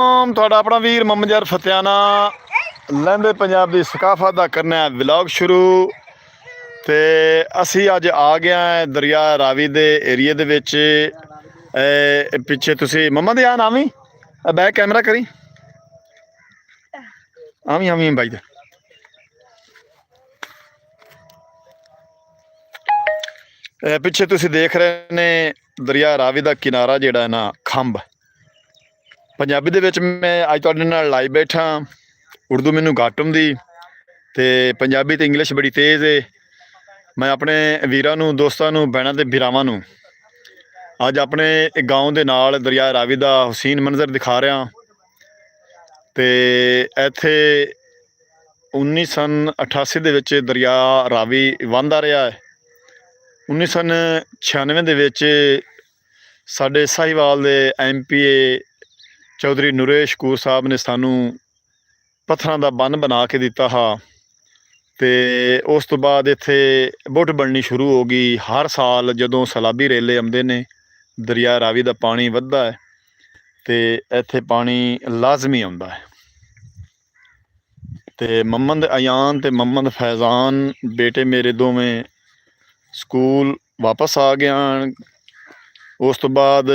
ਤੁਹਾਡਾ ਆਪਣਾ ਵੀਰ ਮੁਹੰਮਦ ਯਾਰ ਫਤਿਆਣਾ ਲਹਿੰਦੇ ਪੰਜਾਬ ਦੀ ਸਕਾਫਤ ਦਾ ਕਰਨਾ ਵਲੌਗ ਸ਼ੁਰੂ। ਤੇ ਅਸੀਂ ਅੱਜ ਆ ਗਏ ਹਾਂ ਦਰਿਆ ਰਾਵੀ ਦੇ ਏਰੀਏ ਦੇ ਵਿੱਚ। ਪਿੱਛੇ ਤੁਸੀਂ ਮੁਹੰਮਦ ਯਾਰ ਆਵੀਂ ਬੈਕ ਕੈਮਰਾ ਕਰੀ ਆਵੀਂ ਬਾਈ ਦਾ। ਪਿੱਛੇ ਤੁਸੀਂ ਦੇਖ ਰਹੇ ਨੇ ਦਰਿਆ ਰਾਵੀ ਦਾ ਕਿਨਾਰਾ ਜਿਹੜਾ ਹੈ ਨਾ ਖੰਭ। ਪੰਜਾਬੀ ਦੇ ਵਿੱਚ ਮੈਂ ਅੱਜ ਤੁਹਾਡੇ ਨਾਲ ਲਾਈਵ ਬੈਠਾ। ਉਰਦੂ ਮੈਨੂੰ ਘੱਟ ਆਉਂਦੀ ਤੇ ਪੰਜਾਬੀ ਤੇ ਇੰਗਲਿਸ਼ ਬੜੀ ਤੇਜ਼ ਹੈ। ਮੈਂ ਆਪਣੇ ਵੀਰਾਂ ਨੂੰ, ਦੋਸਤਾਂ ਨੂੰ, ਭੈਣਾਂ ਤੇ ਭਰਾਵਾਂ ਨੂੰ ਅੱਜ ਆਪਣੇ ਗਾਉਂ ਦੇ ਨਾਲ ਦਰਿਆ ਰਾਵੀ ਦਾ ਹੁਸੀਨ ਮੰਜ਼ਰ ਦਿਖਾ ਰਿਹਾ। ਤੇ ਇੱਥੇ 1988 ਦੇ ਵਿੱਚ ਦਰਿਆ ਰਾਵੀ ਵਹਿੰਦਾ ਰਿਹਾ ਹੈ। 1996 ਦੇ ਵਿੱਚ ਸਾਡੇ ਸਾਹੀਵਾਲ ਦੇ MPA ਚੌਧਰੀ ਨਰੇਸ਼ ਕੌਰ ਸਾਹਿਬ ਨੇ ਸਾਨੂੰ ਪੱਥਰਾਂ ਦਾ ਬੰਨ੍ਹ ਬਣਾ ਕੇ ਦਿੱਤਾ ਹਾ। ਤੇ ਉਸ ਤੋਂ ਬਾਅਦ ਇੱਥੇ ਬੁੱਟ ਬਣਨੀ ਸ਼ੁਰੂ ਹੋ ਗਈ। ਹਰ ਸਾਲ ਜਦੋਂ ਸੈਲਾਬੀ ਰੇਲੇ ਆਉਂਦੇ ਨੇ ਦਰਿਆ ਰਾਵੀ ਦਾ ਪਾਣੀ ਵੱਧਦਾ ਹੈ ਤੇ ਇੱਥੇ ਪਾਣੀ ਲਾਜ਼ਮੀ ਆਉਂਦਾ ਹੈ। ਤੇ ਮੁਹੰਮਦ ਅਯਾਨ ਤੇ ਮੁਹੰਮਦ ਫੈਜ਼ਾਨ ਬੇਟੇ ਮੇਰੇ ਦੋਵੇਂ ਸਕੂਲ ਵਾਪਸ ਆ ਗਏ ਹਨ। ਉਸ ਤੋਂ ਬਾਅਦ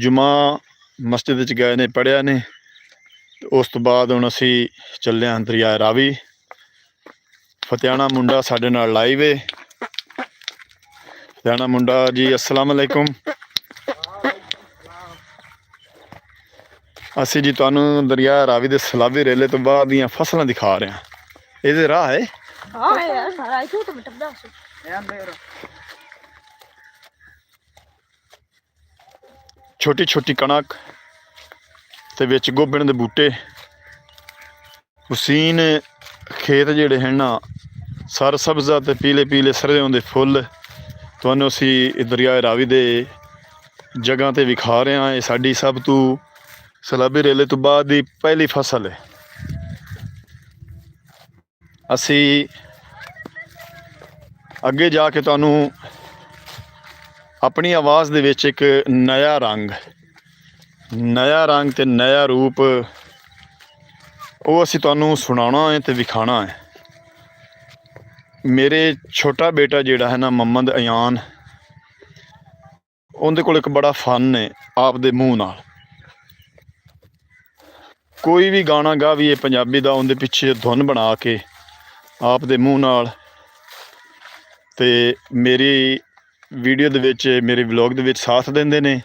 ਜੁਮਾ ਮਸਜਿਦ 'ਚ ਗਏ ਨੇ, ਪੜ੍ਹਿਆ ਨੇ। ਉਸ ਤੋਂ ਬਾਅਦ ਹੁਣ ਅਸੀਂ ਚੱਲੇ ਹਾਂ ਦਰਿਆ ਰਾਵੀ। ਫਤਿਆਣਾ ਮੁੰਡਾ ਸਾਡੇ ਨਾਲ ਲਾਈਵ ਹੈ। ਫਤਿਆਣਾ ਮੁੰਡਾ ਜੀ ਅਸਲਾਮ ਅਲੈਕੁਮ। ਅਸੀਂ ਜੀ ਤੁਹਾਨੂੰ ਦਰਿਆ ਰਾਵੀ ਦੇ ਸਲਾਬੀ ਰੇਲੇ ਤੋਂ ਬਾਅਦ ਦੀਆਂ ਫਸਲਾਂ ਦਿਖਾ ਰਹੇ ਹਾਂ। ਇਹਦੇ ਰਾਹ ਹੈ ਛੋਟੀ ਛੋਟੀ ਕਣਕ ਤੇ ਵਿੱਚ ਗੋਭਣ ਦੇ ਬੂਟੇ। ਹੁਸੀਨ ਖੇਤ ਜਿਹੜੇ ਹਨ ਨਾ ਸਰ ਸਬਜ਼ਾ ਤੇ ਪੀਲੇ ਪੀਲੇ ਸਰ੍ਹੋਂ ਦੇ ਫੁੱਲ ਤੁਹਾਨੂੰ ਅਸੀਂ ਦਰਿਆ ਰਾਵੀ ਦੇ ਜਗ੍ਹਾ ਤੇ ਵਿਖਾ ਰਹੇ ਹਾਂ। ਇਹ ਸਾਡੀ ਸਭ ਤੋਂ ਸਲਾਬੀ ਰੇਲੇ ਤੋਂ ਬਾਅਦ ਦੀ ਪਹਿਲੀ ਫਸਲ ਹੈ। ਅਸੀਂ ਅੱਗੇ ਜਾ ਕੇ ਤੁਹਾਨੂੰ ਆਪਣੀ ਆਵਾਜ਼ ਦੇ ਵਿੱਚ ਇੱਕ ਨਇਆ ਰੰਗ ਤੇ ਨਇਆ ਰੂਪ ਉਹ ਅਸੀਂ ਤੁਹਾਨੂੰ ਸੁਣਾਉਣਾ ਹੈ ਤੇ ਵਿਖਾਉਣਾ ਹੈ। ਮੇਰੇ ਛੋਟਾ ਬੇਟਾ ਜਿਹੜਾ ਹੈ ਨਾ ਮੁਹੰਮਦ ਅਯਾਨ, ਉਹਦੇ ਕੋਲ ਇੱਕ ਬੜਾ ਫਨ ਹੈ। ਆਪ ਦੇ ਮੂੰਹ ਨਾਲ ਕੋਈ ਵੀ ਗਾਣਾ ਗਾਵੀਏ ਪੰਜਾਬੀ ਦਾ, ਉਹਦੇ ਪਿੱਛੇ ਧੁਨ ਬਣਾ ਕੇ ਆਪ ਦੇ ਮੂੰਹ ਨਾਲ ਤੇ ਮੇਰੀ ਵੀਡੀਓ ਦੇ ਵਿੱਚ, ਮੇਰੇ ਵਲੌਗ ਦੇ ਵਿੱਚ ਸਾਥ ਦਿੰਦੇ ਨੇ।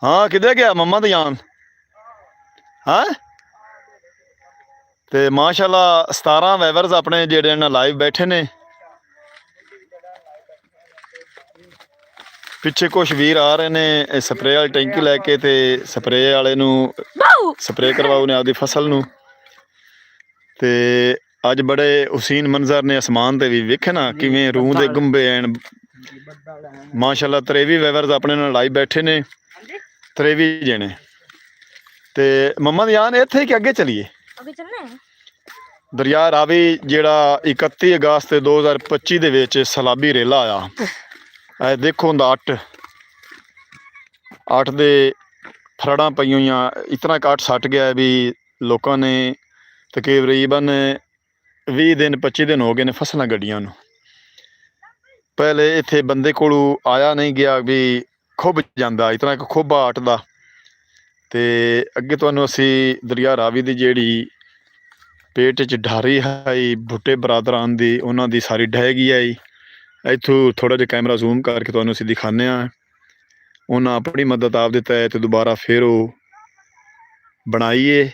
ਹਾਂ ਕਿੱਧਰ ਗਿਆ ਮੁਹੰਮਦ ਅਯਾਨ? ਹਾਂ ਤੇ ਮਾਸ਼ਾਅੱਲਾ 17 ਵਾਈਵਰਸ ਆਪਣੇ ਜਿਹੜੇ ਨਾ ਲਾਈਵ ਬੈਠੇ ਨੇ। ਪਿੱਛੇ ਕੁਛ ਵੀਰ ਆ ਰਹੇ ਨੇ ਸਪਰੇਅ ਵਾਲੀ ਟੈਂਕੀ ਲੈ ਕੇ ਤੇ ਸਪਰੇਅ ਵਾਲੇ ਨੂੰ ਸਪਰੇਅ ਕਰਵਾਓ ਨੇ ਆਪਦੀ ਫਸਲ ਨੂੰ। ਤੇ ਅੱਜ ਬੜੇ ਹੁਸੀਨ ਮੰਜ਼ਰ ਨੇ ਅਸਮਾਨ ਤੇ ਵੀ ਵੇਖੇ ਨਾ ਕਿਵੇਂ ਰੂਹ ਦੇ ਗੁੰਬੇ ਐਨ ਮਾਸ਼ਾਅੱਲਾ। 23 ਵਾਈਵਰਸ ਆਪਣੇ ਨਾਲ ਲਾਈਵ ਬੈਠੇ ਨੇ, 23 ਜਣੇ। ਤੇ ਮੁਹੰਮਦ ਅਯਾਨ ਇੱਥੇ ਕਿ ਅੱਗੇ ਚਲੀਏ? ਦਰਿਆ ਰਾਵੀ ਜਿਹੜਾ 31 ਅਗਸਤ 2025 ਦੇ ਵਿੱਚ ਸਲਾਬੀ ਰੇਲਾ ਆਇਆ। ਇਹ ਦੇਖੋ ਹੁੰਦਾ ਅੱਠ ਦੇ ਫਰੜਾਂ ਪਈਆਂ ਹੋਈਆਂ। ਇਤਨਾ ਕੱਟ ਸੱਟ ਗਿਆ ਵੀ ਲੋਕਾਂ ਨੇ ਤਕਰੀਬਨ 20 ਦਿਨ 25 ਦਿਨ ਹੋ ਗਏ ਨੇ ਫਸਲਾਂ ਗੱਡੀਆਂ ਨੂੰ। ਪਹਿਲੇ ਇੱਥੇ ਬੰਦੇ ਕੋਲੋਂ ਆਇਆ ਨਹੀਂ ਗਿਆ ਵੀ ਖੁੱਬ ਜਾਂਦਾ, ਇਤਨਾ ਇੱਕ ਖੁੱਬਾ ਅੱਟ ਦਾ। ਤੇ ਅੱਗੇ ਤੁਹਾਨੂੰ ਅਸੀਂ ਦਰਿਆ ਰਾਵੀ ਦੀ ਜਿਹੜੀ ਪੇਟ 'ਚ ਢਾਰੀ ਆਈ ਭੁੱਟੇ ਬਰਾਦਰਾਂ ਦੀ, ਉਹਨਾਂ ਦੀ ਸਾਰੀ ਢਹਿ ਗਈ ਆਈ। ਇੱਥੋਂ ਥੋੜ੍ਹਾ ਜਿਹਾ ਕੈਮਰਾ ਜ਼ੂਮ ਕਰਕੇ ਤੁਹਾਨੂੰ ਅਸੀਂ ਦਿਖਾਉਂਦੇ ਹਾਂ। ਉਹਨਾਂ ਆਪਣੀ ਮਦਦ ਆਪ ਦਿੱਤਾ ਹੈ ਤੇ ਦੁਬਾਰਾ ਫਿਰ ਉਹ ਬਣਾਈਏ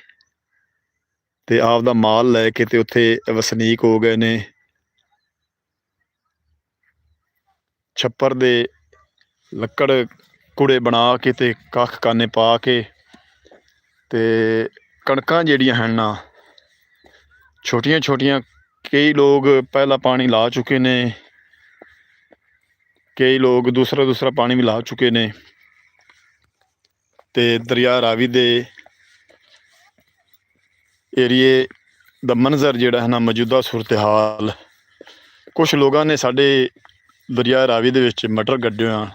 ਤੇ ਆਪ ਦਾ ਮਾਲ ਲੈ ਕੇ ਤੇ ਉੱਥੇ ਵਸਨੀਕ ਹੋ ਗਏ ਨੇ। ਛੱਪਰ ਦੇ ਲੱਕੜ ਕੁੜੇ ਬਣਾ ਕੇ ਤੇ ਕੱਖ ਕਾਨੇ ਪਾ ਕੇ ਤੇ ਕਣਕਾਂ ਜਿਹੜੀਆਂ ਹਨ ਨਾ ਛੋਟੀਆਂ ਛੋਟੀਆਂ, ਕਈ ਲੋਕ ਪਹਿਲਾ ਪਾਣੀ ਲਾ ਚੁੱਕੇ ਨੇ, ਕਈ ਲੋਕ ਦੂਸਰਾ ਪਾਣੀ ਵੀ ਲਾ ਚੁੱਕੇ ਨੇ। ਤੇ ਦਰਿਆ ਰਾਵੀ ਦੇ ਏਰੀਏ ਦਾ ਮੰਜ਼ਰ ਜਿਹੜਾ ਹੈ ਨਾ ਮੌਜੂਦਾ ਸੂਰਤ ਹਾਲ। ਕੁਛ ਲੋਕਾਂ ਨੇ ਸਾਡੇ ਦਰਿਆ ਰਾਵੀ ਦੇ ਵਿੱਚ ਮਟਰ ਗੱਡੇ ਆ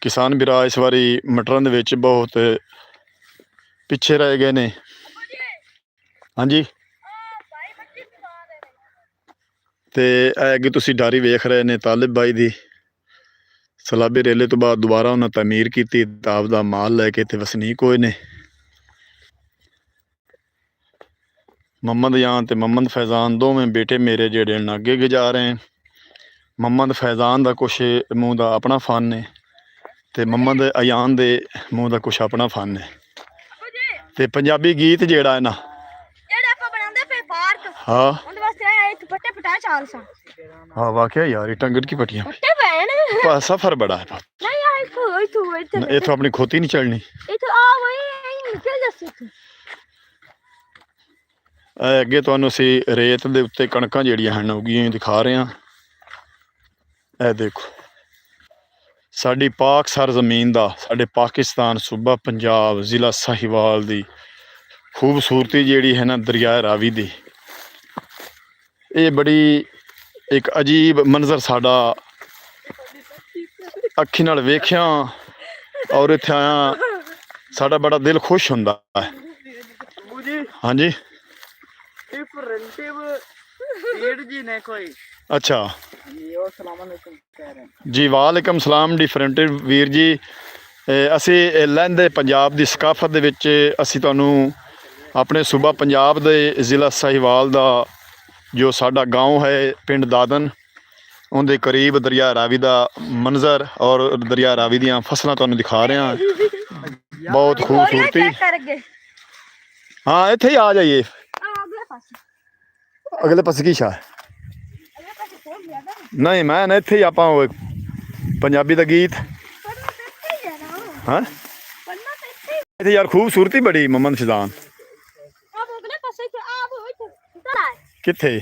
ਕਿਸਾਨ ਵੀਰਾ ਇਸ ਵਾਰੀ ਮਟਰਾਂ ਦੇ ਵਿੱਚ ਬਹੁਤ ਪਿੱਛੇ ਰਹਿ ਗਏ ਨੇ। ਹਾਂਜੀ, ਤੇ ਇਹ ਅੱਗੇ ਤੁਸੀਂ ਡਾਰੀ ਵੇਖ ਰਹੇ ਨੇ ਤਾਲਿਬ ਬਾਈ ਦੀ। ਸਲਾਬੇ ਰੇਲੇ ਤੋਂ ਬਾਅਦ ਦੁਬਾਰਾ ਉਹਨਾਂ ਤਮੀਰ ਕੀਤੀ ਤਾਂ ਆਪਦਾ ਮਾਲ ਲੈ ਕੇ ਤੇ ਵਸਨੀਕ ਹੋਏ ਨੇ। ਮੁਹੰਮਦ ਜਾਨ ਤੇ ਮੁਹੰਮਦ ਫੈਜ਼ਾਨ ਦੋਵੇਂ ਬੇਟੇ ਮੇਰੇ ਜਿਹੜੇ ਨੇ ਅੱਗੇ ਗੁਜ਼ਾ ਰਹੇ। ਮੁਹੰਮਦ ਫੈਜ਼ਾਨ ਦਾ ਕੁਛ ਮੂੰਹ ਦਾ ਆਪਣਾ ਫਨ ਹੈ ਤੇ ਮੁਹੰਮਦ ਅਯਾਨ ਦੇ ਮੂੰਹ ਦਾ ਕੁਛ ਆਪਣਾ ਫਨ ਹੈ। ਤੇ ਪੰਜਾਬੀ ਗੀਤ ਜਿਹੜਾ ਹੈ ਨਾ, ਜਿਹੜੇ ਆਪਾਂ ਬਣਾਉਂਦੇ ਪਏ ਪਾਰਕ, ਹਾਂ ਉਹਦੇ ਵਾਸਤੇ ਇੱਕ ਪੱਟੇ ਪਟਾ ਚਾਲ ਸਾ। हाँ वाकई यार, ये टंगड़ की पट्टियां ਪੱਟੇ ਪਏ ਨੇ। सफर बड़ा है। ਨਹੀਂ ਆ ਇੱਥੋਂ ये तो अपनी खोती नहीं चढ़नी। ਇੱਥੋਂ ਆ ਵਈ ਨਿਕਲ ਦੱਸ। ਅੱਗੇ ਤੁਹਾਨੂੰ ਅਸੀਂ ਰੇਤ ਦੇ ਉੱਤੇ ਕਣਕਾਂ ਜਿਹੜੀਆਂ ਹਨ ਉਗੀਆਂ ਦਿਖਾ ਰਹੇ ਹਾਂ। ਇਹ ਦੇਖੋ ਸਾਡੀ ਪਾਕ ਸਰਜ਼ਮੀਨ ਦਾ, ਸਾਡੇ ਪਾਕਿਸਤਾਨ ਸੂਬਾ ਪੰਜਾਬ ਜ਼ਿਲ੍ਹਾ ਸਾਹੀਵਾਲ ਦੀ ਖੂਬਸੂਰਤੀ ਜਿਹੜੀ ਹੈ ਨਾ ਦਰਿਆ ਰਾਵੀ ਦੀ। ਇਹ ਬੜੀ ਇੱਕ ਅਜੀਬ ਮੰਜ਼ਰ ਸਾਡਾ ਅੱਖੀ ਨਾਲ ਵੇਖਿਆ ਔਰ ਇੱਥੇ ਆਇਆ ਸਾਡਾ ਬੜਾ ਦਿਲ ਖੁਸ਼ ਹੁੰਦਾ ਹੈ। ਹਾਂਜੀ अच्छा जी, वालेकुम सलाम डिफरेंट वीर जी। ਅਸੀਂ ਲਹਿੰਦੇ ਪੰਜਾਬ ਦੀ ਸਕਾਫਤ ਦੇ ਵਿੱਚ ਅਸੀਂ ਤੁਹਾਨੂੰ ਆਪਣੇ ਸੂਬਾ ਪੰਜਾਬ ਦੇ ਜ਼ਿਲ੍ਹਾ ਸਾਹੀਵਾਲ ਦਾ ਜੋ ਸਾਡਾ ਗਾँव ਹੈ ਪਿੰਡ ਦਾਦਨ, ਉਹਦੇ ਕਰੀਬ ਦਰਿਆ ਰਾਵੀ ਦਾ ਮੰਜ਼ਰ ਔਰ ਦਰਿਆ ਰਾਵੀ ਦੀਆਂ ਫਸਲਾਂ ਤੁਹਾਨੂੰ ਦਿਖਾ ਰਹੇ ਹਾਂ। ਬਹੁਤ ਖੂਬਸੂਰਤੀ। ਹਾਂ ਇੱਥੇ ਹੀ ਆ ਜਾਈਏ। ਅਗਲੇ ਪਾਸੇ ਕੀ ਸ਼ਾਹ ਨਹੀਂ, ਮੈਂ ਨਾ ਇੱਥੇ ਹੀ ਆਪਾਂ ਪੰਜਾਬੀ ਦਾ ਗੀਤ। ਹਾਂ ਇੱਥੇ ਯਾਰ ਖੂਬਸੂਰਤੀ ਬੜੀ ਮੁਹੰਮਦ ਫੈਜ਼ਾਨ। ਕਿੱਥੇ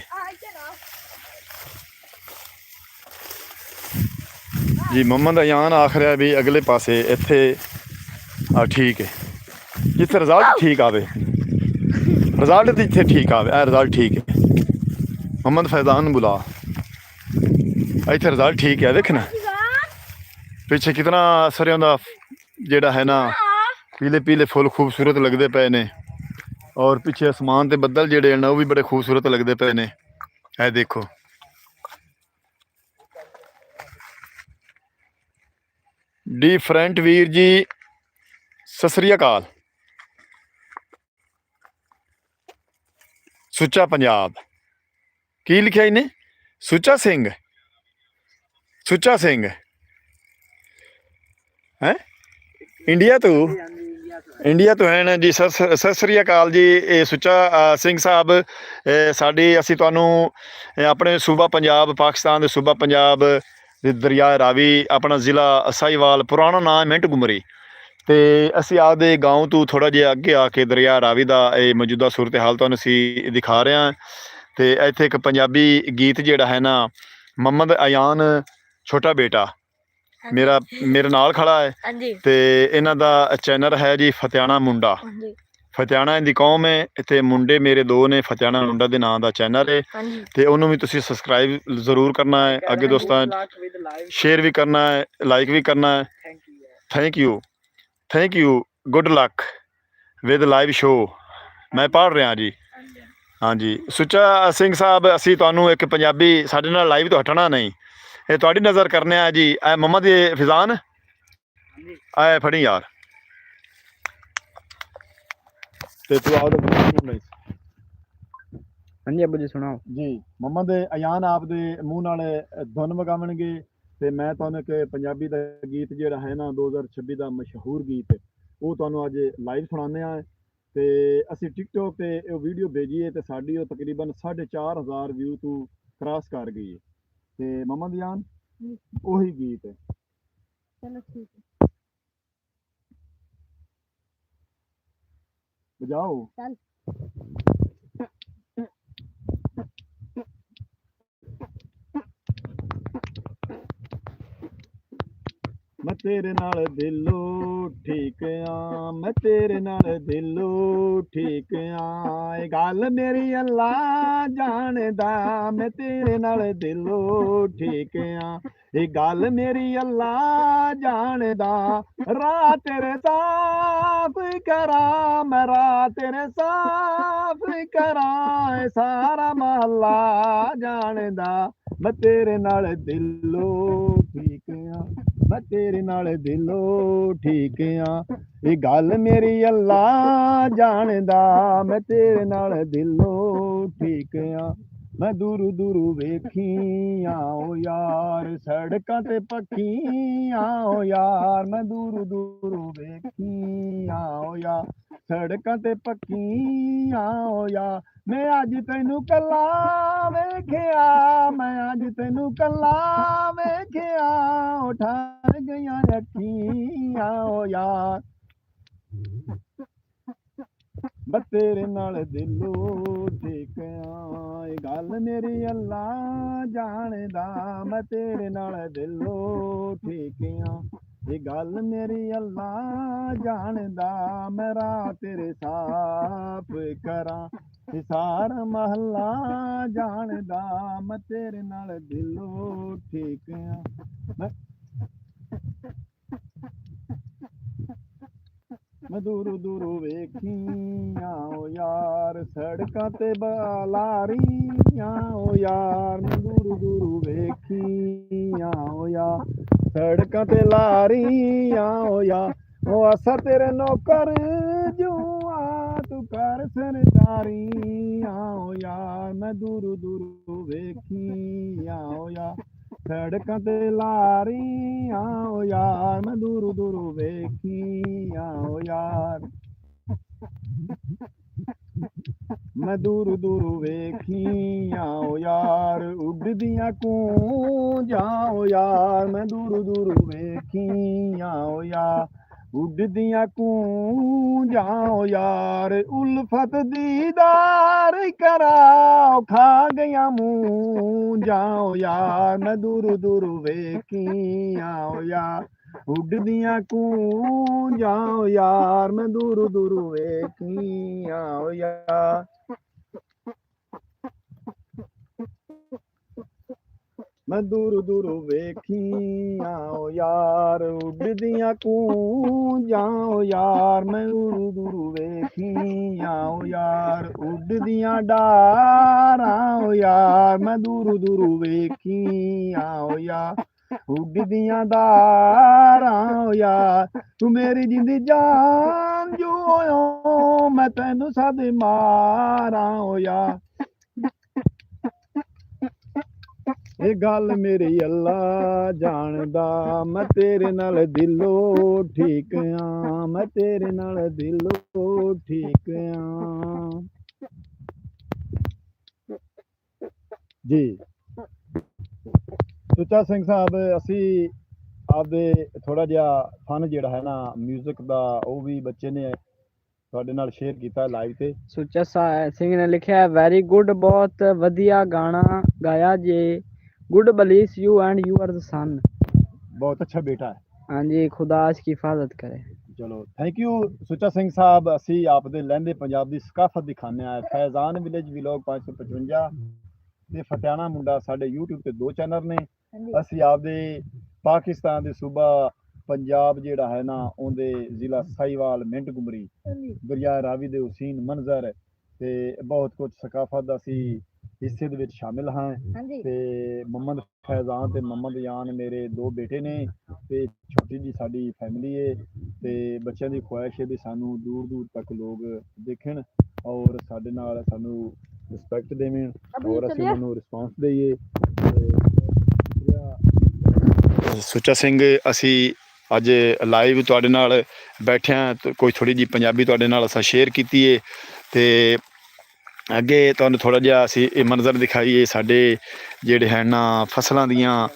ਜੀ? ਮੁਹੰਮਦ ਅਯਾਨ ਆਖ ਰਿਹਾ ਵੀ ਅਗਲੇ ਪਾਸੇ ਇੱਥੇ ਠੀਕ ਹੈ, ਜਿੱਥੇ ਰਿਜ਼ਲਟ ਠੀਕ ਆਵੇ, ਰਿਜ਼ਲਟ ਜਿੱਥੇ ਠੀਕ ਆਵੇ, ਇਹ ਰਿਜ਼ਲਟ ਠੀਕ ਹੈ। ਮੁਹੰਮਦ ਫੈਜ਼ਾਨ ਨੂੰ ਬੁਲਾ, ਇੱਥੇ ਰਿਜ਼ਲਟ ਠੀਕ ਹੈ। ਦੇਖਣਾ ਪਿੱਛੇ ਕਿਤਨਾ ਸਰਿਆਂ ਦਾ ਜਿਹੜਾ ਹੈ ਨਾ ਪੀਲੇ ਪੀਲੇ ਫੁੱਲ ਖੂਬਸੂਰਤ ਲੱਗਦੇ ਪਏ ਨੇ ਔਰ ਪਿੱਛੇ ਅਸਮਾਨ ਤੇ ਬੱਦਲ ਜਿਹੜੇ ਨੇ ਉਹ ਵੀ ਬੜੇ ਖੂਬਸੂਰਤ ਲੱਗਦੇ ਪਏ ਨੇ। ਇਹ ਦੇਖੋ डिफरेंट वीर जी, सत श्री अकाल। सुच्चा पंजाब की लिखा इन्हें? सुच्चा सिंह, सुच्चा सिंह है इंडिया तो, इंडिया तो है जी। सत श्री अकाल जी। ये सुच्चा सिंह साहब साडी असी तुहानू अपने सूबा पंजाब, पाकिस्तान दे सूबा पंजाब दरिया रावी, अपना ਜ਼ਿਲ੍ਹਾ ਸਾਹੀਵਾਲ, ਪੁਰਾਣਾ ਨਾਮ ਹੈ ਮਿੰਟ ਗੁਮਰੀ, ਤੇ ਅਸੀਂ ਆਪਦੇ ਗਾँव ਤੋਂ ਥੋੜ੍ਹਾ ਜਿਹਾ ਅੱਗੇ ਆ ਕੇ ਦਰਿਆ ਰਾਵੀ ਦਾ ਇਹ ਮੌਜੂਦਾ ਸੂਰਤ ਹਾਲ ਤੁਹਾਨੂੰ ਅਸੀਂ ਦਿਖਾ ਰਹੇ ਹਾਂ। ਤੇ ਇੱਥੇ ਇੱਕ ਪੰਜਾਬੀ ਗੀਤ ਜਿਹੜਾ ਹੈ ਨਾ, ਮੁਹੰਮਦ ਅਯਾਨ ਛੋਟਾ ਬੇਟਾ ਮੇਰਾ ਮੇਰੇ ਨਾਲ ਖੜਾ ਹੈ ਤੇ ਇਹਨਾਂ ਦਾ ਚੈਨਲ ਹੈ ਜੀ ਫਤਿਆਣਾ ਮੁੰਡਾ। ਫਤਿਆਣਾ ਦੀ ਕੌਮ ਹੈ, ਇੱਥੇ ਮੁੰਡੇ ਮੇਰੇ ਦੋ ਨੇ, ਫਤਿਆਣਾ ਮੁੰਡਾ ਦੇ ਨਾਂ ਦਾ ਚੈਨਲ ਹੈ ਤੇ ਉਹਨੂੰ ਵੀ ਤੁਸੀਂ ਸਬਸਕ੍ਰਾਈਬ ਜ਼ਰੂਰ ਕਰਨਾ ਹੈ, ਅੱਗੇ ਦੋਸਤਾਂ ਸ਼ੇਅਰ ਵੀ ਕਰਨਾ ਹੈ, ਲਾਈਕ ਵੀ ਕਰਨਾ ਹੈ। Thank you, thank you, good luck with live show. ਮੈਂ ਪੜ੍ਹ ਰਿਹਾ ਜੀ। ਹਾਂਜੀ ਸੁੱਚਾ ਸਿੰਘ ਸਾਹਿਬ, ਅਸੀਂ ਤੁਹਾਨੂੰ ਇੱਕ ਪੰਜਾਬੀ ਸਾਡੇ ਨਾਲ ਲਾਈਵ ਤੋਂ ਹਟਣਾ ਨਹੀਂ, ਇਹ ਤੁਹਾਡੀ ਨਜ਼ਰ ਕਰਨੇ ਆ ਜੀ। ਇਹ ਮੁਹੰਮਦ ਫੈਜ਼ਾਨ ਆਏ ਫੜੀ ਯਾਰ, ਤੇ ਤੂੰ ਆਪਦਾ ਹਾਂਜੀ ਅੱਬੂ ਜੀ ਸੁਣਾਓ ਜੀ। ਮੁਹੰਮਦ ਅਯਾਨ ਆਪਦੇ ਮੂੰਹ ਨਾਲ ਧੁਨ ਵਗਾਵਣਗੇ ਤੇ ਮੈਂ ਤੁਹਾਨੂੰ ਇੱਕ ਪੰਜਾਬੀ ਦਾ ਗੀਤ ਜਿਹੜਾ ਹੈ ਨਾ 2026 ਦਾ ਮਸ਼ਹੂਰ ਗੀਤ ਉਹ ਤੁਹਾਨੂੰ ਅੱਜ ਲਾਈਵ ਸੁਣਾਉਂਦੇ ਆ। ਤੇ ਅਸੀਂ ਟਿਕਟੋਕ ਤੇ ਇਹ ਵੀਡੀਓ ਭੇਜੀਏ ਤੇ ਸਾਡੀ ਉਹ ਤਕਰੀਬਨ 4,500 ਵਿਊ ਤੋਂ ਕ੍ਰਾਸ ਕਰ ਗਈ ਹੈ। ਤੇ ਮੁਹੰਮਦ ਅਯਾਨ ਉਹੀ ਗੀਤ ਹੈ। ਚਲੋ ਠੀਕ ਹੈ, बजाओ। मैं तेरे नाल दिलो ठीक आ, मैं तेरे नाल दिलो ठीक आ, गल मेरी अल्लाह जानदा, मैं तेरे नाल दिलो ठीक आ, ਇਹ ਗੱਲ ਮੇਰੀ ਅੱਲਾ ਜਾਣਦਾ ਰਾਹ ਤੇਰੇ ਸਾਫ ਕਰਾਂ ਮੈਂ ਰਾਹ ਤੇਰੇ ਸਾਫ ਕਰਾਂ ਇਹ ਸਾਰਾ ਮਹੱਲਾ ਜਾਣਦਾ ਮੈਂ ਤੇਰੇ ਨਾਲ ਦਿਲੋਂ ਠੀਕ ਆ ਮੈਂ ਤੇਰੇ ਨਾਲ ਦਿਲੋਂ ਠੀਕ ਆ ਇਹ ਗੱਲ ਮੇਰੀ ਅੱਲਾ ਜਾਣਦਾ ਮੈਂ ਤੇਰੇ ਨਾਲ ਦਿਲੋਂ ਠੀਕ ਆ ਮੈਂ ਦੂਰੂ ਦੂਰੂ ਵੇਖੀਆਂ ਓ ਯਾਰ ਸੜਕਾਂ ਤੇ ਪੱਕੀਆਂ ਓ ਯਾਰ ਮੈਂ ਦੂਰੂ ਦੂਰੂ ਵੇਖੀਆਂ ਓ ਯਾਰ ਸੜਕਾਂ ਤੇ ਪੱਕੀਆਂ ਓ ਯਾਰ ਮੈਂ ਅੱਜ ਤੈਨੂੰ ਕੱਲਾ ਵੇਖਿਆ ਮੈਂ ਅੱਜ ਤੈਨੂੰ ਕੱਲਾ ਵੇਖਿਆ ਓ ਠਾਰ ਗਈਆਂ ਅੱਖੀਆਂ ਓ ਯਾਰ ਮੈਂ ਤੇਰੇ ਨਾਲ ਦਿਲੋਂ ਠੇਕਿਆ ਇਹ ਗੱਲ ਮੇਰੀ ਅੱਲਾ ਜਾਣਦਾ ਮੈਂ ਤੇਰੇ ਨਾਲ ਦਿਲੋਂ ਠੇਕਿਆ ਇਹ ਗੱਲ ਮੇਰੀ ਅੱਲਾ ਜਾਣਦਾ ਮੈਂ ਰਾਹ ਤੇਰੇ ਸਾਫ ਕਰਾਂ ਇਹ ਸਾਰਾ ਮਹੱਲਾ ਜਾਣਦਾ ਮੈਂ ਤੇਰੇ ਨਾਲ ਦਿਲੋਂ ਠੇਕਿਆ ਮੈਂ ਦੂਰੂ ਦੂਰੂ ਵੇਖੀਆਂ ਓ ਯਾਰ ਸੜਕਾਂ ਤੇ ਬਲਾਰੀਆਂ ਓ ਯਾਰ ਮੈਂ ਦੂਰੂ ਦੂਰੂ ਵੇਖੀਆਂ ਓ ਯਾਰ ਸੜਕਾਂ ਤੇ ਲਾਰੀਆਂ ਓ ਯਾਰ ਉਹ ਅਸਾਂ ਤੇਰੇ ਨੌਕਰ ਜੂਆ ਤੂੰ ਕਰ ਸਰਦਾਰੀਆਂ ਓ ਯਾਰ ਮੈਂ ਦੂਰੂ ਦੂਰੂ ਵੇਖੀਆਂ ਓ ਯਾਰ ਸੜਕਾਂ ਤੇ ਲਾਰੀਆਂ ਓ ਯਾਰ ਮੈਂ ਦੂਰੂ ਦੂਰੂ ਵੇਖੀਆਂ ਓ ਯਾਰ ਮੈਂ ਦੂਰੂ ਦੂਰੂ ਵੇਖੀਆਂ ਓ ਯਾਰ ਉੱਡਦੀਆਂ ਕੂੰਜਾਂ ਓ ਯਾਰ ਮੈਂ ਦੂਰੂ ਦੂਰੂ ਵੇਖੀਆਂ ਓ ਯਾਰ ਉੱਡਦੀਆਂ ਕੂੰਜਾਂ ਓ ਯਾਰ ਉਲਫਤ ਦੀਦਾਰ ਕਰਾ ਖਾ ਗਿਆ ਮੂੰਜਾਂ ਓ ਯਾਰ ਮੈਂ ਦੂਰੂ ਦੂਰੂ ਵੇਖੀਆਂ ਓ ਯਾਰ ਉੱਡਦੀਆਂ ਕੂੰਜਾਂ ਓ ਯਾਰ ਮੈਂ ਦੂਰੂ ਦੂਰੂ ਵੇਖੀਆਂ ਓ ਯਾਰ ਮੈਂ ਦੂਰੂ ਦੂਰੂ ਵੇਖੀਆਂ ਓ ਯਾਰ ਉੱਡਦੀਆਂ ਕੂੰਜਾਂ ਓ ਯਾਰ ਮੈਂ ਦੂਰੂ ਦੂਰੂ ਵੇਖੀਆਂ ਓ ਯਾਰ ਉੱਡਦੀਆਂ ਡਾਰਾਂ ਓ ਯਾਰ ਮੈਂ ਦੂਰੂ ਦੂਰੂ ਵੇਖੀਆਂ ਓ ਯਾਰ ਉੱਡਦੀਆਂ ਡਾਰਾਂ ਓ ਯਾਰ ਤੂੰ ਮੇਰੀ ਜਿੰਦੀ ਜਾਨ ਜੋ ਓ ਮੈਂ ਤੈਨੂੰ ਸਦ ਮਾਰਾਂ ਓ ਯਾਰ ਇਹ ਗੱਲ ਮੇਰੀ ਅੱਲਾ ਜਾਣਦਾ ਮੈਂ ਤੇਰੇ ਨਾਲ ਦਿਲੋਂ ਠੀਕ ਆ ਮੈਂ ਤੇਰੇ ਨਾਲ ਦਿਲੋਂ ਠੀਕ ਆ ਜੀ ਸੁੱਚਾ ਸਿੰਘ ਸਾਹਿਬ ਅਸੀਂ ਆਪਦੇ ਥੋੜਾ ਜਿਹਾ ਫਨ ਜਿਹੜਾ ਹੈ ਨਾ ਮਿਊਜ਼ਿਕ ਦਾ ਉਹ ਵੀ ਬੱਚੇ ਨੇ ਤੁਹਾਡੇ ਨਾਲ ਸ਼ੇਅਰ ਕੀਤਾ ਲਾਈਵ ਤੇ ਸੁੱਚਾ ਸਿੰਘ ਨੇ ਲਿਖਿਆ ਵੈਰੀ ਗੁੱਡ ਬਹੁਤ ਵਧੀਆ ਗਾਣਾ ਗਾਇਆ ਜੇ God bless you and you are the son बहुत अच्छा बेटा है हाँ जी खुदा इसकी हिफाजत करे चलो थैंक यू सुच्चा सिंह साहब असी आपदे लहंदे पंजाब दी सकाफत दिखाने आए फैजान विलेज व्लॉग 555 ते फतेहाना मुंडा साडे YouTube ते 2 चैनल ने असी आपदे पाकिस्तान दे सूबा पंजाब जेड़ा है ना ओंदे जिला साहिवाल मिंट गुमरी दरिया रावी दे हुसैन मंजर ते बहुत कुछ सकाफत असी हिस्से दे विच शामिल हाँ ते मोहम्मद फैजान ते मोहम्मद यान मेरे 2 बेटे ने ते छोटी जी साडी फैमिली है ते बच्चों की ख्वाहिश है भी सानू दूर दूर तक लोग देखण और साडे नाल सानू रिस्पैक्ट देवें और असीं उन्हां नूं रिस्पांस देईए सुच्चा सिंह असी अज लाइव तुहाडे नाल बैठे हाँ कोई थोड़ी जी पंजाबी तुहाडे नाल असां शेयर कीती है ते ਅੱਗੇ ਤੁਹਾਨੂੰ ਥੋੜ੍ਹਾ ਜਿਹਾ ਅਸੀਂ ਇਹ ਮੰਜ਼ਰ ਦਿਖਾਈਏ ਸਾਡੇ ਜਿਹੜੇ ਹੈ ਨਾ ਫਸਲਾਂ ਦੀਆਂ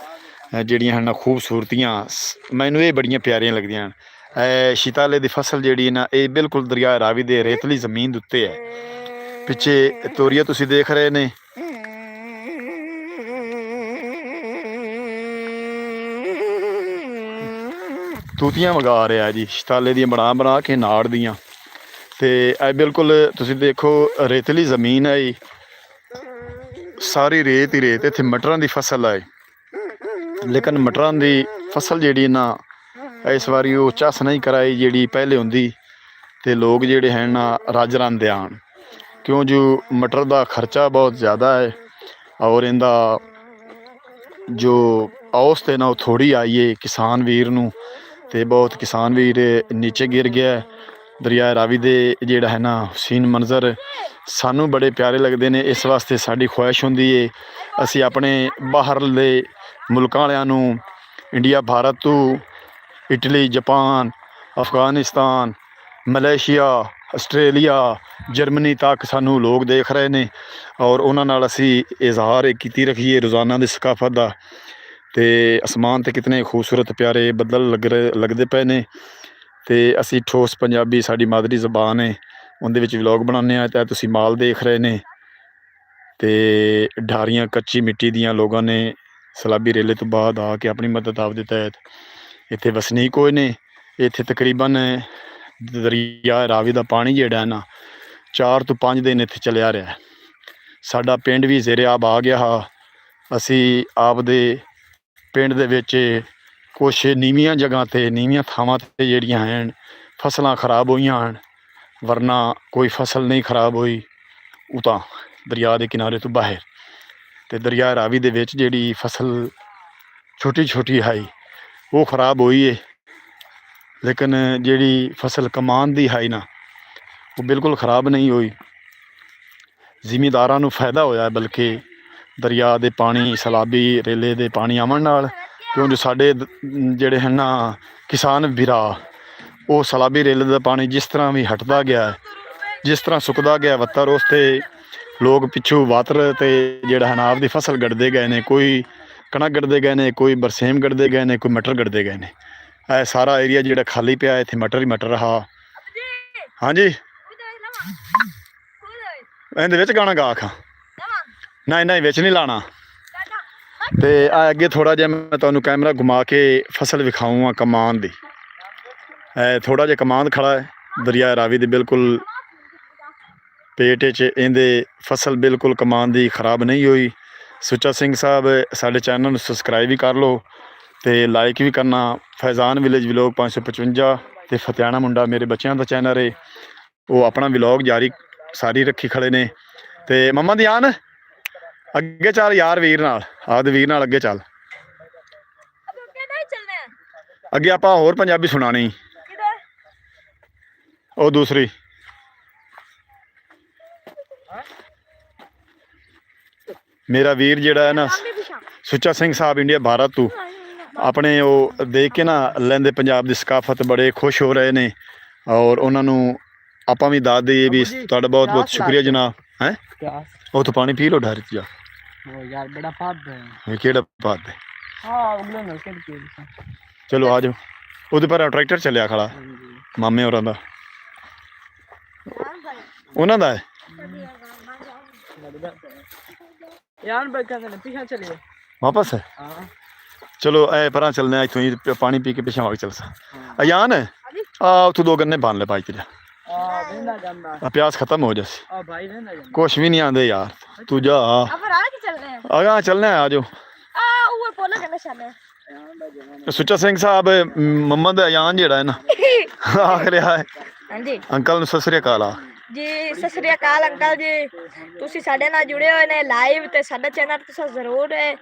ਜਿਹੜੀਆਂ ਹਨ ਖੂਬਸੂਰਤੀਆਂ ਮੈਨੂੰ ਇਹ ਬੜੀਆਂ ਪਿਆਰੀਆਂ ਲੱਗਦੀਆਂ ਹਨ ਸ਼ੀਤਾਲੇ ਦੀ ਫਸਲ ਜਿਹੜੀ ਨਾ ਇਹ ਬਿਲਕੁਲ ਦਰਿਆ ਰਾਵੀ ਦੇ ਰੇਤਲੀ ਜ਼ਮੀਨ ਦੇ ਉੱਤੇ ਹੈ ਪਿੱਛੇ ਤੋਰੀਆ ਤੁਸੀਂ ਦੇਖ ਰਹੇ ਨੇ ਤੂਤੀਆਂ ਵਗਾ ਰਿਹਾ ਜੀ ਸ਼ੀਤਾਲੇ ਦੀਆਂ ਬਣਾ ਕੇ ਨਾੜ ਦੀਆਂ ਤੇ ਇਹ ਬਿਲਕੁਲ ਤੁਸੀਂ ਦੇਖੋ ਰੇਤਲੀ ਜ਼ਮੀਨ ਹੈ ਸਾਰੀ ਰੇਤ ਹੀ ਰੇਤ ਇੱਥੇ ਮਟਰਾਂ ਦੀ ਫਸਲ ਹੈ ਲੇਕਿਨ ਮਟਰਾਂ ਦੀ ਫਸਲ ਜਿਹੜੀ ਨਾ ਇਸ ਵਾਰੀ ਉਹ ਝੱਸ ਨਹੀਂ ਕਰਾਈ ਜਿਹੜੀ ਪਹਿਲੇ ਹੁੰਦੀ, ਤੇ ਲੋਕ ਜਿਹੜੇ ਹਨ ਨਾ ਰੱਜ ਰਾਂਦੇ ਆਣ, ਕਿਉਂ ਜੋ ਮਟਰ ਦਾ ਖਰਚਾ ਬਹੁਤ ਜ਼ਿਆਦਾ ਹੈ ਔਰ ਇਹਦਾ ਜੋ ਔਸਤ ਹੈ ਨਾ ਉਹ ਥੋੜ੍ਹੀ ਆਈ ਹੈ ਕਿਸਾਨ ਵੀਰ ਨੂੰ, ਤੇ ਬਹੁਤ ਕਿਸਾਨ ਵੀਰ ਨੀਚੇ ਗਿਰ ਗਿਆ। ਦਰਿਆ ਰਾਵੀ ਦੇ ਜਿਹੜਾ ਹੈ ਨਾ ਹਸੀਨ ਮੰਜ਼ਰ ਸਾਨੂੰ ਬੜੇ ਪਿਆਰੇ ਲੱਗਦੇ ਨੇ, ਇਸ ਵਾਸਤੇ ਸਾਡੀ ਖੁਆਇਸ਼ ਹੁੰਦੀ ਹੈ ਅਸੀਂ ਆਪਣੇ ਬਾਹਰਲੇ ਮੁਲਕਾਂ ਵਾਲਿਆਂ ਨੂੰ, ਇੰਡੀਆ, ਭਾਰਤ ਤੋਂ Italy, Japan, Afghanistan, Malaysia, Australia, Germany ਤੱਕ ਸਾਨੂੰ ਲੋਕ ਦੇਖ ਰਹੇ ਨੇ ਔਰ ਉਹਨਾਂ ਨਾਲ ਅਸੀਂ ਇਜ਼ਹਾਰ ਕੀਤੀ ਰੱਖੀਏ ਰੋਜ਼ਾਨਾ ਦੀ ਸਕਾਫਤ ਦਾ। ਤੇ ਅਸਮਾਨ 'ਤੇ ਕਿਤਨੇ ਖੂਬਸੂਰਤ ਪਿਆਰੇ ਬੱਦਲ ਲੱਗਦੇ ਪਏ ਨੇ, ਤੇ ਅਸੀਂ ਠੋਸ ਪੰਜਾਬੀ ਸਾਡੀ ਮਾਦਰੀ ਜ਼ਬਾਨ ਹੈ ਉਹਦੇ ਵਿੱਚ ਵਲੋਗ ਬਣਾਉਂਦੇ ਹਾਂ। ਤਾਂ ਤੁਸੀਂ ਮਾਲ ਦੇਖ ਰਹੇ ਨੇ, ਤੇ ਢਾਰੀਆਂ ਕੱਚੀ ਮਿੱਟੀ ਦੀਆਂ ਲੋਕਾਂ ਨੇ ਸਲਾਬੀ ਰੇਲੇ ਤੋਂ ਬਾਅਦ ਆ ਕੇ ਆਪਣੀ ਮਦਦ ਆਪ ਦੇ ਤਹਿਤ ਇੱਥੇ ਵਸਨੀਕ ਹੋਏ ਨੇ। ਇੱਥੇ ਤਕਰੀਬਨ ਦਰਿਆ ਰਾਵੀ ਦਾ ਪਾਣੀ ਜਿਹੜਾ ਨਾ 4 ਤੋਂ 5 ਦਿਨ ਇੱਥੇ ਚੱਲਿਆ ਰਿਹਾ। ਸਾਡਾ ਪਿੰਡ ਵੀ ਜ਼ੇਰੇ ਆਬ ਆ ਗਿਆ ਹਾ। ਅਸੀਂ ਆਪਦੇ ਪਿੰਡ ਦੇ ਵਿੱਚ ਕੁਛ ਨੀਵੀਆਂ ਜਗ੍ਹਾ 'ਤੇ, ਨੀਵੀਆਂ ਥਾਵਾਂ 'ਤੇ ਜਿਹੜੀਆਂ ਹਨ ਫਸਲਾਂ ਖਰਾਬ ਹੋਈਆਂ ਹਨ, ਵਰਨਾ ਕੋਈ ਫਸਲ ਨਹੀਂ ਖਰਾਬ ਹੋਈ ਉਹ ਤਾਂ ਦਰਿਆ ਦੇ ਕਿਨਾਰੇ ਤੋਂ ਬਾਹਰ। ਤੇ ਦਰਿਆ ਰਾਵੀ ਦੇ ਵਿੱਚ ਜਿਹੜੀ ਫਸਲ ਛੋਟੀ ਛੋਟੀ ਹੈ ਉਹ ਖਰਾਬ ਹੋਈ ਹੈ, ਲੇਕਿਨ ਜਿਹੜੀ ਫਸਲ ਕਮਾਨ ਦੀ ਹੈ ਨਾ ਉਹ ਬਿਲਕੁਲ ਖਰਾਬ ਨਹੀਂ ਹੋਈ। ਜ਼ਿਮੀਂਦਾਰਾਂ ਨੂੰ ਫਾਇਦਾ ਹੋਇਆ, ਬਲਕਿ ਦਰਿਆ ਦੇ ਪਾਣੀ, ਸਲਾਬੀ ਰੇਲੇ ਦੇ ਪਾਣੀ ਆਉਣ ਨਾਲ, ਕਿਉਂ ਜੋ ਸਾਡੇ ਜਿਹੜੇ ਹਨ ਨਾ ਕਿਸਾਨ ਵੀਰਾ, ਉਹ ਸਲਾਬੀ ਰੇਲੇ ਦਾ ਪਾਣੀ ਜਿਸ ਤਰ੍ਹਾਂ ਵੀ ਹਟਦਾ ਗਿਆ, ਜਿਸ ਤਰ੍ਹਾਂ ਸੁੱਕਦਾ ਗਿਆ ਵੱਤਰ, ਉਸ 'ਤੇ ਲੋਕ ਪਿੱਛੋਂ ਵਾਤਰ ਤੇ ਜਿਹੜਾ ਹੈ ਨਾ ਆਪਦੀ ਫਸਲ ਗੜਦੇ ਗਏ ਨੇ। ਕੋਈ ਕਣਕ ਗੜਦੇ ਗਏ ਨੇ, ਕੋਈ ਬਰਸੇਮ ਗੜਦੇ ਗਏ ਨੇ, ਕੋਈ ਮਟਰ ਗੜਦੇ ਗਏ ਨੇ। ਇਹ ਸਾਰਾ ਏਰੀਆ ਜਿਹੜਾ ਖਾਲੀ ਪਿਆ ਇੱਥੇ ਮਟਰ ਹੀ ਮਟਰ ਰਹਾ। ਹਾਂਜੀ, ਇਹਦੇ ਵਿੱਚ ਗਾਣਾ ਗਾ ਖਾ ਨਹੀਂ ਨਹੀਂ ਵਿੱਚ ਨਹੀਂ ਲਾਣਾ। ਤੇ ਆ ਅੱਗੇ ਥੋੜਾ ਜਿਹਾ ਮੈਂ ਤੁਹਾਨੂੰ ਕੈਮਰਾ ਘੁਮਾ ਕੇ ਫਸਲ ਵਿਖਾਊਂਗਾ ਕਮਾਨ ਦੀ। ਥੋੜਾ ਜਿਹਾ ਕਮਾਨ ਖੜਾ ਹੈ ਦਰਿਆ ਰਾਵੀ ਦੇ ਬਿਲਕੁਲ ਪੇਟ 'ਚ, ਇਹਦੇ ਫਸਲ ਬਿਲਕੁਲ ਕਮਾਨ ਦੀ ਖਰਾਬ ਨਹੀਂ ਹੋਈ। ਸੁੱਚਾ ਸਿੰਘ ਸਾਹਿਬ ਸਾਡੇ ਚੈਨਲ ਨੂੰ ਸਬਸਕ੍ਰਾਈਬ ਵੀ ਕਰ ਲਓ ਤੇ ਲਾਈਕ ਵੀ ਕਰਨਾ। ਫੈਜ਼ਾਨ ਵਿਲੇਜ ਵਲੋਗ 555 ਤੇ ਫਤਿਆਣਾ ਮੁੰਡਾ ਮੇਰੇ ਬੱਚਿਆਂ ਦਾ ਚੈਨਲ ਹੈ, ਉਹ ਆਪਣਾ ਵਲੋਗ ਜਾਰੀ ਸਾਰੀ ਰੱਖੀ ਖੜੇ ਨੇ। ਤੇ ਮੰਮਾ ਦੀ ਆਨ ਅੱਗੇ ਚੱਲ ਯਾਰ, ਵੀਰ ਨਾਲ ਆਪਦੇ ਵੀਰ ਨਾਲ ਅੱਗੇ ਚੱਲ। ਅੱਗੇ ਆਪਾਂ ਹੋਰ ਪੰਜਾਬੀ ਸੁਣਾਣੀ, ਉਹ ਦੂਸਰੀ ਮੇਰਾ ਵੀਰ ਜਿਹੜਾ ਹੈ ਨਾ ਸੁੱਚਾ ਸਿੰਘ ਸਾਹਿਬ ਇੰਡੀਆ ਭਾਰਤ ਤੋਂ ਆਪਣੇ ਉਹ ਦੇਖ ਕੇ ਨਾ ਲੈਂਦੇ ਪੰਜਾਬ ਦੀ ਸਕਾਫਤ ਬੜੇ ਖੁਸ਼ ਹੋ ਰਹੇ ਨੇ ਔਰ ਉਹਨਾਂ ਨੂੰ ਆਪਾਂ ਵੀ ਦੱਸ ਦਈਏ ਵੀ ਤੁਹਾਡਾ ਬਹੁਤ ਬਹੁਤ ਸ਼ੁਕਰੀਆ ਜਨਾਬ। ਹੈ ਉਹ ਤੋਂ ਪਾਣੀ ਪੀ ਲਓ ਢਾਰੇ ਜਾ। यार बड़ा पाप है ਕਿਹੜਾ ਬਾਤ ਹੈ। हाँ अगले नलके के ਚਲੋ ਆ ਜਾਓ। ਉਹਦੇ ਪਰ ਟਰੈਕਟਰ ਚੱਲਿਆ ਖੜਾ ਮਾਮੇ ਹੋਰਾਂ ਦਾ, ਉਹਨਾਂ ਦਾ ਹੈ। यार बैठा था पीछे चलिए ਵਾਪਸ ਹੈ। हाँ ਚਲੋ ਐ ਪਰਾਂ ਚੱਲਦੇ ਆ ਇੱਥੋਂ ਹੀ ਪਾਣੀ ਪੀ ਕੇ ਪਿੱਛੇ ਆ ਕੇ ਚੱਲਸਾ। ਅਯਾਨ ਆ ਉੱਥੋਂ 2 ਗੰਨੇ ਬੰਨ ਲੈ ਭਾਈ ਤੇਰਾ, वेंदा जांदा ਆ ਪਿਆਸ ਖਤਮ ਹੋ ਜਾਸੀ। भाई वेंदा जांदा ਕੁਛ ਵੀ ਨਹੀਂ ਆਂਦੇ ਯਾਰ, ਤੂੰ ਜਾ ਅਗਾ ਚੱਲਣਾ ਆ ਜਾਓ। ਸੁੱਚਾ ਸਿੰਘ ਸਾਹਿਬ ਮੁਹੰਮਦ ਅਯਾਨ ਜਿਹੜਾ ਹੈ ਨਾ ਆਖ ਰਿਹਾ ਹੈ ਹਾਂਜੀ ਅੰਕਲ ਨੂੰ ਸਤਿ ਸ੍ਰੀ ਅਕਾਲ ਆ ਜੀ। ਸਤਿ ਸ੍ਰੀ ਅਕਾਲ ਅੰਕਲ ਜੀ, ਤੁਸੀਂ ਸਾਡੇ ਨਾਲ ਜੁੜੇ ਹੋਏ ਨੇ ਲਾਈਵ, ਤੇ ਸਾਡਾ ਚੈਨਲ ਤੁਸੀਂ ਜ਼ਰੂਰ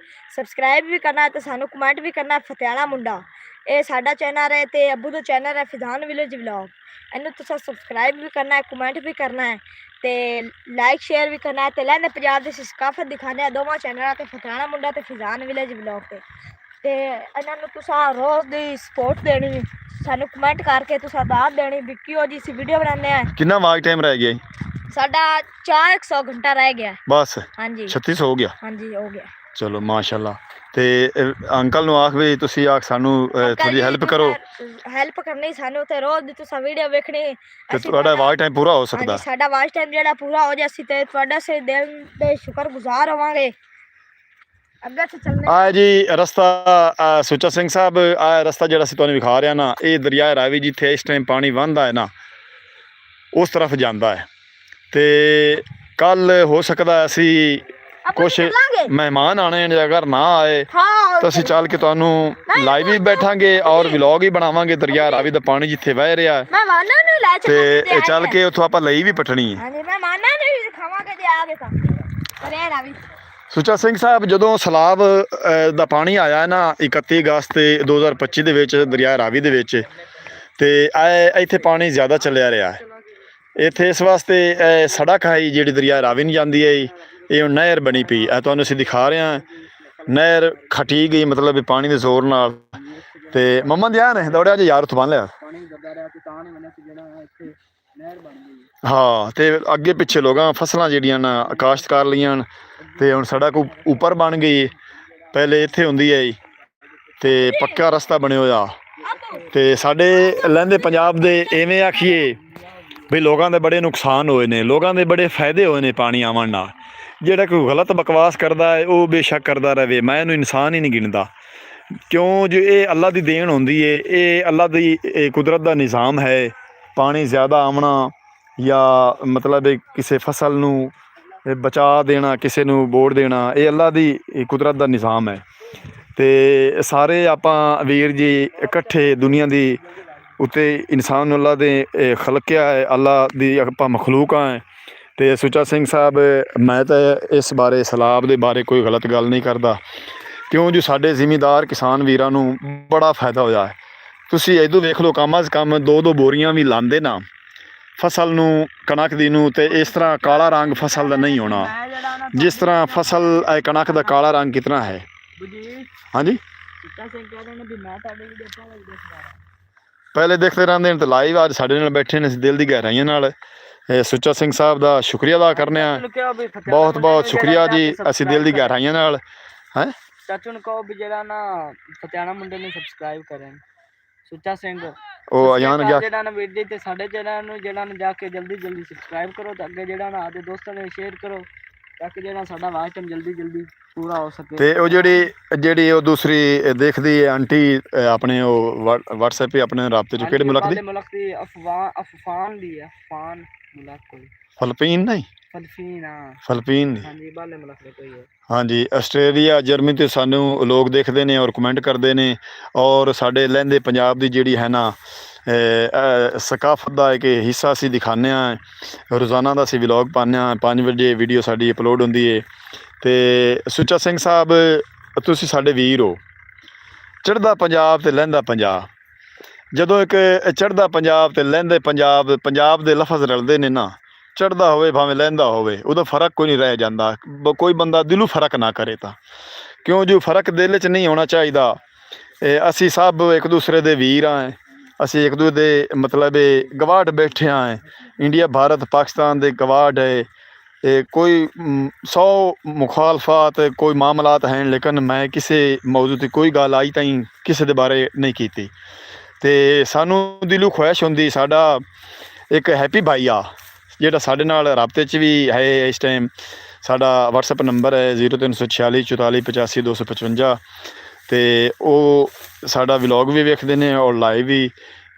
ਸਬਸਕ੍ਰਾਈਬ ਵੀ ਕਰਨਾ ਤੇ ਸਾਨੂੰ ਕਮੈਂਟ ਵੀ ਕਰਨਾ। ਫਤਿਆਣਾ ਮੁੰਡਾ ਇਹ ਸਾਡਾ ਚੈਨਲ ਹੈ ਤੇ ਅੱਬੂ ਦਾ ਚੈਨਲ ਹੈ ਫੈਜ਼ਾਨ ਵਿਲੇਜ ਵਲੌਗ, ਇਹਨੂੰ ਤੁਸੀਂ ਸਬਸਕ੍ਰਾਈਬ ਵੀ ਕਰਨਾ ਹੈ, ਕਮੈਂਟ ਵੀ ਕਰਨਾ ਹੈ ਤੇ ਲਾਈਕ ਸ਼ੇਅਰ ਵੀ ਕਰਨਾ ਹੈ। ਤੇ ਲੈਂਦੇ ਪੰਜਾਬ ਦੀ ਸਕਾਫਤ ਦਿਖਾਉਂਦੇ ਆ ਦੋਵਾਂ ਚੈਨਲਾਂ ਤੇ, ਫਤਿਆਣਾ ਮੁੰਡਾ ਤੇ ਫੈਜ਼ਾਨ ਵਿਲੇਜ ਵਲੌਗ ਤੇ ਇਹਨਾਂ ਨੂੰ ਤੁਸੀਂ ਰੋਜ਼ ਦੀ ਸਪੋਰਟ ਦੇਣੀ, ਸਾਨੂੰ ਕਮੈਂਟ ਕਰਕੇ ਤੁਸੀਂ ਦਾਤ ਦੇਣੀ ਵੀ ਕਿਉਂ ਜੀ ਅਸੀਂ ਵੀਡੀਓ ਬਣਾਉਂਦੇ ਆ। ਕਿੰਨਾ ਵਾਚ ਟਾਈਮ ਰਹਿ ਗਿਆ? ਸਾਡਾ 400 ਘੰਟਾ ਰਹਿ ਗਿਆ ਬਸ ਹਾਂਜੀ 3600 ਹੋ ਗਿਆ। ਹਾਂਜੀ ਹੋ ਗਿਆ। ਚਲੋ ਮਾਸ਼ਾਅੱਲਾ। ਤੇ ਅੰਕਲ ਨੂੰ ਆਖ ਵੀ ਤੁਸੀਂ ਆਖ ਸਾਨੂੰ ਥੋੜੀ ਹੈਲਪ ਕਰੋ। ਹੈਲਪ ਕਰਨੀ ਸਾਨੂੰ ਤੇ ਰੋਜ਼ ਦੀ ਤੁਸੀਂ ਵੀਡੀਓ ਵੇਖਣੀ ਤੇ ਤੁਹਾਡਾ ਵਾਚ ਟਾਈਮ ਪੂਰਾ ਹੋ ਸਕਦਾ। ਸਾਡਾ ਵਾਚ ਟਾਈਮ ਜਿਹੜਾ ਪੂਰਾ ਹੋ ਜਾਸੀ ਤੇ ਤੁਹਾਡਾ ਸੇ ਦਿਲ ਦੇ ਸ਼ੁਕਰਗੁਜ਼ਾਰ ਹੋਵਾਂਗੇ। ਅੱਗੇ ਚੱਲਨੇ ਆ ਜੀ ਰਸਤਾ ਸੁੱਚਾ ਸਿੰਘ ਸਾਹਿਬ, ਆ ਰਸਤਾ ਜਿਹੜਾ ਅਸੀਂ ਤੁਹਾਨੂੰ ਵਿਖਾ ਰਿਹਾ ਨਾ, ਇਹ ਦਰਿਆ ਰਾਵੀ ਜਿੱਥੇ ਇਸ ਟਾਈਮ ਪਾਣੀ ਵਹਿੰਦਾ ਹੈ ਨਾ ਉਸ ਤਰਫ ਜਾਂਦਾ ਹੈ। ਤੇ ਕੱਲ ਹੋ ਸਕਦਾ ਅਸੀਂ ਕੁਛ ਚੱਲਾਂਗੇ। ਮਹਿਮਾਨ ਆਣੇ ਨੇ, ਅਗਰ ਨਾ ਆਏ ਹਾਂ ਤਾਂ ਅਸੀਂ ਚੱਲ ਕੇ ਤੁਹਾਨੂੰ ਲਾਈਵ ਵੀ ਬੈਠਾਂਗੇ ਔਰ ਵਲੌਗ ਹੀ ਬਣਾਵਾਂਗੇ ਦਰਿਆ ਰਾਵੀ ਦਾ ਪਾਣੀ ਜਿੱਥੇ ਵਹਿ ਰਿਹਾ ਮਹਿਮਾਨਾਂ ਨੂੰ ਲੈ ਚੱਲਾਂਗੇ ਤੇ ਚੱਲ ਕੇ ਉੱਥੋਂ ਆਪਾਂ ਲਈ ਵੀ ਪਟਣੀ ਹੈ। ਹਾਂਜੀ ਮਹਿਮਾਨਾਂ ਨੂੰ ਵੀ ਦਿਖਾਵਾਂਗੇ ਜੇ ਆਵੇ ਤਾਂ ਕਰਿਆ ਰਾਵੀ। ਸੁੱਚਾ ਸਿੰਘ ਸਾਹਿਬ, ਜਦੋਂ ਸਲਾਬ ਦਾ ਪਾਣੀ ਆਇਆ ਨਾ 31 ਅਗਸਤ 2025 ਦੇ ਵਿੱਚ ਦਰਿਆ ਰਾਵੀ ਦੇ ਵਿੱਚ, ਤੇ ਇੱਥੇ ਪਾਣੀ ਜ਼ਿਆਦਾ ਚੱਲਿਆ ਰਿਹਾ ਇੱਥੇ। ਇਸ ਵਾਸਤੇ ਸੜਕ ਹੈ ਜਿਹੜੀ ਦਰਿਆ ਰਾਵੀ ਨੂੰ ਜਾਂਦੀ ਹੈ, ਇਹ ਹੁਣ ਨਹਿਰ ਬਣੀ ਪਈ ਹੈ। ਤੁਹਾਨੂੰ ਅਸੀਂ ਦਿਖਾ ਰਹੇ ਹਾਂ, ਨਹਿਰ ਖਟੀ ਗਈ ਮਤਲਬ ਪਾਣੀ ਦੇ ਜ਼ੋਰ ਨਾਲ। ਤੇ ਮੰਮਾ ਦਿਆ ਨੇ ਦੌੜਿਆ ਜੇ ਯਾਰ ਉੱਥੋਂ ਬੰਨ ਲਿਆ। ਹਾਂ, ਤੇ ਅੱਗੇ ਪਿੱਛੇ ਲੋਕਾਂ ਫਸਲਾਂ ਜਿਹੜੀਆਂ ਨਾ ਕਾਸ਼ਤ ਕਰ ਲਈਆਂ ਤੇ ਹੁਣ ਸੜਕ ਉੱਪਰ ਬਣ ਗਈ। ਪਹਿਲੇ ਇੱਥੇ ਹੁੰਦੀ ਹੈ ਤੇ ਪੱਕਾ ਰਸਤਾ ਬਣਿਆ ਹੋਇਆ। ਤੇ ਸਾਡੇ ਲਹਿੰਦੇ ਪੰਜਾਬ ਦੇ ਐਵੇਂ ਆਖੀਏ ਵੀ ਲੋਕਾਂ ਦੇ ਬੜੇ ਨੁਕਸਾਨ ਹੋਏ ਨੇ, ਲੋਕਾਂ ਦੇ ਬੜੇ ਫਾਇਦੇ ਹੋਏ ਨੇ ਪਾਣੀ ਆਉਣ ਨਾਲ। ਜਿਹੜਾ ਕੋਈ ਗਲਤ ਬਕਵਾਸ ਕਰਦਾ ਹੈ ਉਹ ਬੇਸ਼ੱਕ ਕਰਦਾ ਰਹੇ, ਮੈਂ ਇਹਨੂੰ ਇਨਸਾਨ ਹੀ ਨਹੀਂ ਗਿਣਦਾ। ਕਿਉਂ ਜੋ ਇਹ ਅੱਲਾ ਦੀ ਦੇਣ ਹੁੰਦੀ ਹੈ, ਇਹ ਅੱਲਾ ਦੀ ਕੁਦਰਤ ਦਾ ਨਿਜ਼ਾਮ ਹੈ। ਪਾਣੀ ਜ਼ਿਆਦਾ ਆਉਣਾ ਜਾਂ ਮਤਲਬ ਕਿਸੇ ਫਸਲ ਨੂੰ ਬਚਾ ਦੇਣਾ, ਕਿਸੇ ਨੂੰ ਬੋੜ ਦੇਣਾ, ਇਹ ਅੱਲਾ ਦੀ ਕੁਦਰਤ ਦਾ ਨਿਜ਼ਾਮ ਹੈ। ਤੇ ਸਾਰੇ ਆਪਾਂ ਵੀਰ ਜੀ ਇਕੱਠੇ ਦੁਨੀਆ ਦੀ ਉੱਤੇ ਇਨਸਾਨ ਅੱਲਾ ਦੇ ਖਲਕਿਆ ਹੈ, ਅੱਲਾ ਦੀ ਆਪਾਂ ਮਖਲੂਕਾਂ ਹੈ। ਤੇ ਸੁੱਚਾ ਸਿੰਘ ਸਾਹਿਬ, ਮੈਂ ਤਾਂ ਇਸ ਬਾਰੇ ਸਲਾਬ ਦੇ ਬਾਰੇ ਕੋਈ ਗਲਤ ਗੱਲ ਨਹੀਂ ਕਰਦਾ, ਕਿਉਂ ਜੋ ਸਾਡੇ ਜ਼ਿਮੀਂਦਾਰ ਕਿਸਾਨ ਵੀਰਾਂ ਨੂੰ ਬੜਾ ਫਾਇਦਾ ਹੋਇਆ ਹੈ। ਤੁਸੀਂ ਇੱਧਰ ਵੇਖ ਲਓ, ਕਮ ਅਜ਼ ਕਮ 2-2 ਬੋਰੀਆਂ ਵੀ ਲਾਉਂਦੇ ਨਾ ਫਸਲ ਨੂੰ, ਕਣਕ ਦੀ ਨੂੰ, ਤੇ ਇਸ ਤਰ੍ਹਾਂ ਕਾਲਾ ਰੰਗ ਫਸਲ ਦਾ ਨਹੀਂ ਹੋਣਾ ਜਿਸ ਤਰ੍ਹਾਂ ਫਸਲ ਕਣਕ ਦਾ ਕਾਲਾ ਰੰਗ ਕਿਤਨਾ ਹੈ। ਹਾਂਜੀ, ਪਹਿਲੇ ਦੇਖਦੇ ਰਹਿੰਦੇ ਨੇ ਤੇ ਲਾਈਵ ਅੱਜ ਸਾਡੇ ਨਾਲ ਬੈਠੇ ਨੇ, ਅਸੀਂ ਦਿਲ ਦੀ ਗਹਿਰਾਈਆਂ ਨਾਲ ਸੁੱਚਾ ਸਿੰਘ ਸਾਹਿਬ ਦਾ ਸ਼ੁਕਰੀਆ ਅਦਾ ਕਰਨੇ ਆ। ਬਹੁਤ ਬਹੁਤ ਸ਼ੁਕਰੀਆ ਜੀ, ਅਸੀਂ ਦਿਲ ਦੀ ਗਹਿਰਾਈਆਂ ਨਾਲ। ਹੈ ਚਾਚੂ ਨੂੰ ਕਹੋ ਵੀ ਜਿਹੜਾ ਨਾ ਪਤਿਆਣਾ ਮੁੰਡੇ ਨੂੰ ਸਬਸਕ੍ਰਾਈਬ ਕਰਨ, ਸੁੱਚਾ ਸਿੰਘ ਉਹ ਅਜਾਨ ਗਿਆ ਜਿਹੜਾ ਨਾ ਵੀਰ ਜੀ ਤੇ ਸਾਡੇ ਚੈਨਲ ਨੂੰ ਜਿਹੜਾ ਨਾ ਜਾ ਕੇ ਜਲਦੀ ਸਬਸਕ੍ਰਾਈਬ ਕਰੋ ਤੇ ਅੱਗੇ ਜਿਹੜਾ ਨਾ ਆਦੇ ਦੋਸਤਾਂ ਨੂੰ ਸ਼ੇਅਰ ਕਰੋ ਤਾਂ ਕਿ ਜਿਹੜਾ ਸਾਡਾ ਵਾਚ ਟਾਈਮ ਜਲਦੀ ਪੂਰਾ ਹੋ ਸਕੇ। ਤੇ ਉਹ ਜਿਹੜੀ ਉਹ ਦੂਸਰੀ ਦੇਖਦੀ ਹੈ ਆਂਟੀ ਆਪਣੇ ਉਹ WhatsApp 'ਤੇ ਆਪਣੇ ਰਾਬਤੇ 'ਚ ਕਿਹੜੇ ਮੁਲਕ ਦੀ? ਅਫਗਾਨ ਦੀ ਅਫਗਾਨ ਮੁਲਕ ਕੋਈ ਫਿਲੀਪੀਨ ਨਹੀਂ, ਫਿਲੀਪੀਨ ਹਾਂਜੀ, ਬਾਲੇ ਮੁਲਕ ਦੇ ਕੋਈ ਹੈ। ਹਾਂਜੀ, ਆਸਟ੍ਰੇਲੀਆ, ਜਰਮਨੀ ਤੇ ਸਾਨੂੰ ਲੋਕ ਦੇਖਦੇ ਨੇ ਔਰ ਕਮੈਂਟ ਕਰਦੇ ਨੇ। ਔਰ ਸਾਡੇ ਲਹਿੰਦੇ ਪੰਜਾਬ ਦੀ ਜਿਹੜੀ ਹੈ ਨਾ ਸਕਾਫਤ ਦਾ ਇੱਕ ਹਿੱਸਾ ਅਸੀਂ ਦਿਖਾਉਂਦੇ ਹਾਂ, ਰੋਜ਼ਾਨਾ ਦਾ ਅਸੀਂ ਵਲੌਗ ਪਾਉਂਦੇ ਹਾਂ। 5 ਵਜੇ ਵੀਡੀਓ ਸਾਡੀ ਅਪਲੋਡ ਹੁੰਦੀ ਹੈ। ਤੇ ਸੁੱਚਾ ਸਿੰਘ ਸਾਹਿਬ, ਤੁਸੀਂ ਸਾਡੇ ਵੀਰ ਹੋ। ਚੜ੍ਹਦਾ ਪੰਜਾਬ ਤੇ ਲਹਿੰਦਾ ਪੰਜਾਬ, ਜਦੋਂ ਇੱਕ ਚੜ੍ਹਦਾ ਪੰਜਾਬ ਤੇ ਲਹਿੰਦੇ ਪੰਜਾਬ ਦੇ ਲਫ਼ਜ਼ ਰਲਦੇ ਨੇ ਨਾ, ਚੜ੍ਹਦਾ ਹੋਵੇ ਭਾਵੇਂ ਲਹਿੰਦਾ ਹੋਵੇ, ਉਹਦਾ ਫਰਕ ਕੋਈ ਨਹੀਂ ਰਹਿ ਜਾਂਦਾ। ਕੋਈ ਬੰਦਾ ਦਿਲੋਂ ਫਰਕ ਨਾ ਕਰੇ ਤਾਂ, ਕਿਉਂ ਜੋ ਫਰਕ ਦਿਲ 'ਚ ਨਹੀਂ ਹੋਣਾ ਚਾਹੀਦਾ। ਅਸੀਂ ਸਭ ਇੱਕ ਦੂਸਰੇ ਦੇ ਵੀਰ ਹਾਂ, ਅਸੀਂ ਇੱਕ ਦੂਜੇ ਦੇ ਮਤਲਬ ਗਵਾਢ ਬੈਠੇ ਹਾਂ। ਇੰਡੀਆ ਭਾਰਤ ਪਾਕਿਸਤਾਨ ਦੇ ਗਵਾਢ ਹੈ। ਕੋਈ 100 ਮੁਖਾਲਫਾਤ ਕੋਈ ਮਾਮਲਾਤ ਹਨ, ਲੇਕਿਨ ਮੈਂ ਕਿਸੇ ਮੌਜੂ 'ਤੇ ਕੋਈ ਗੱਲ ਆਈ ਤਾਈਂ ਕਿਸੇ ਦੇ ਬਾਰੇ ਨਹੀਂ ਕੀਤੀ। ਤੇ ਸਾਨੂੰ ਦਿਲੋਂ ਖੁਆਇਸ਼ ਹੁੰਦੀ, ਸਾਡਾ ਇੱਕ ਹੈਪੀ ਭਾਈ ਆ ਜਿਹੜਾ ਸਾਡੇ ਨਾਲ ਰਾਬਤੇ 'ਚ ਵੀ ਹੈ ਇਸ ਟਾਈਮ। ਸਾਡਾ WhatsApp ਨੰਬਰ ਹੈ 0346 44 85 255। ਤੇ ਉਹ ਸਾਡਾ ਵਲੌਗ ਵੀ ਵੇਖਦੇ ਨੇ ਔਰ ਲਾਈਵ ਵੀ